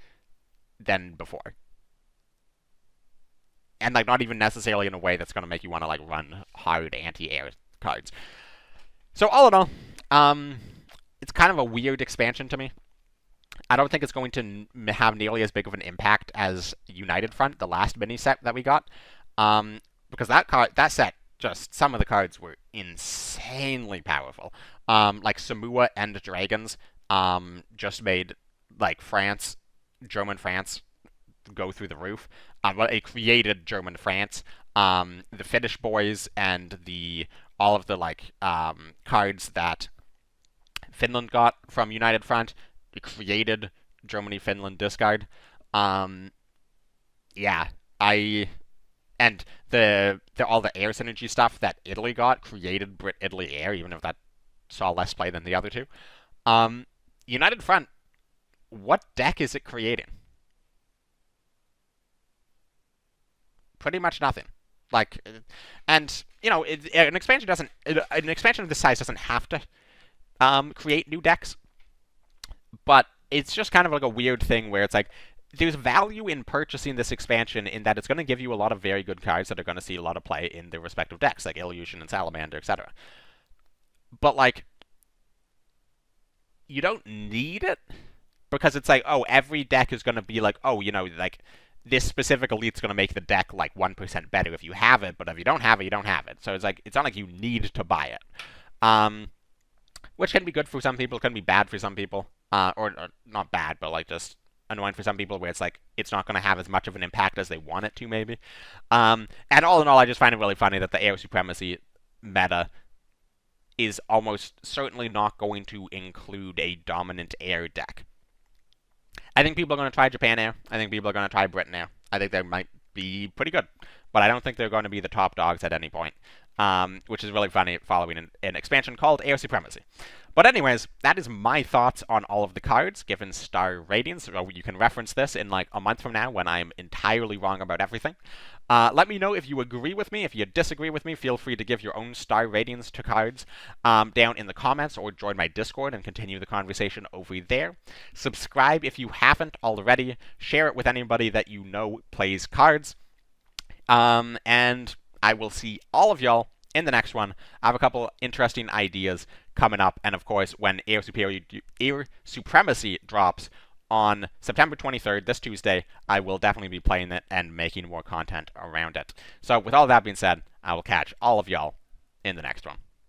than before. And like not even necessarily in a way that's going to make you want to like run hard anti-air cards. So all in all, it's kind of a weird expansion to me. I don't think it's going to have nearly as big of an impact as United Front, the last mini set that we got, because that set, just some of the cards were insanely powerful. Like Samua and Dragons, just made like German France, go through the roof. Well, it created German France. The Finnish boys and all of the like cards that Finland got from United Front, it created Germany-Finland discard. Yeah, and all the air synergy stuff that Italy got created Brit-Italy Air, even if that saw less play than the other two. United Front, what deck is it creating? Pretty much nothing. Like, and you know, an expansion of this size doesn't have to create new decks, but it's just kind of like a weird thing where it's like there's value in purchasing this expansion in that it's going to give you a lot of very good cards that are going to see a lot of play in their respective decks, like Illusion and Salamander, etc. But like, you don't need it because it's like, oh, every deck is going to be like, oh, you know, like this specific elite's going to make the deck like 1% better if you have it, but if you don't have it, you don't have it. So it's like, it's not like you need to buy it. Which can be good for some people, can be bad for some people. Or not bad, but like just annoying for some people where it's like, it's not going to have as much of an impact as they want it to, maybe. And all in all, I just find it really funny that the Air Supremacy meta is almost certainly not going to include a dominant air deck. I think people are going to try Japan Air. I think people are going to try Britain Air. I think they might be pretty good. But I don't think they're going to be the top dogs at any point. Which is really funny following an expansion called Air Supremacy. But anyways, that is my thoughts on all of the cards, given star ratings. So you can reference this in like a month from now when I'm entirely wrong about everything. Let me know if you agree with me. If you disagree with me, feel free to give your own star ratings to cards down in the comments, or join my Discord and continue the conversation over there. Subscribe if you haven't already. Share it with anybody that you know plays cards. And I will see all of y'all in the next one. I have a couple interesting ideas coming up, and of course, when Air Supremacy drops on September 23rd, this Tuesday, I will definitely be playing it and making more content around it. So with all that being said, I will catch all of y'all in the next one.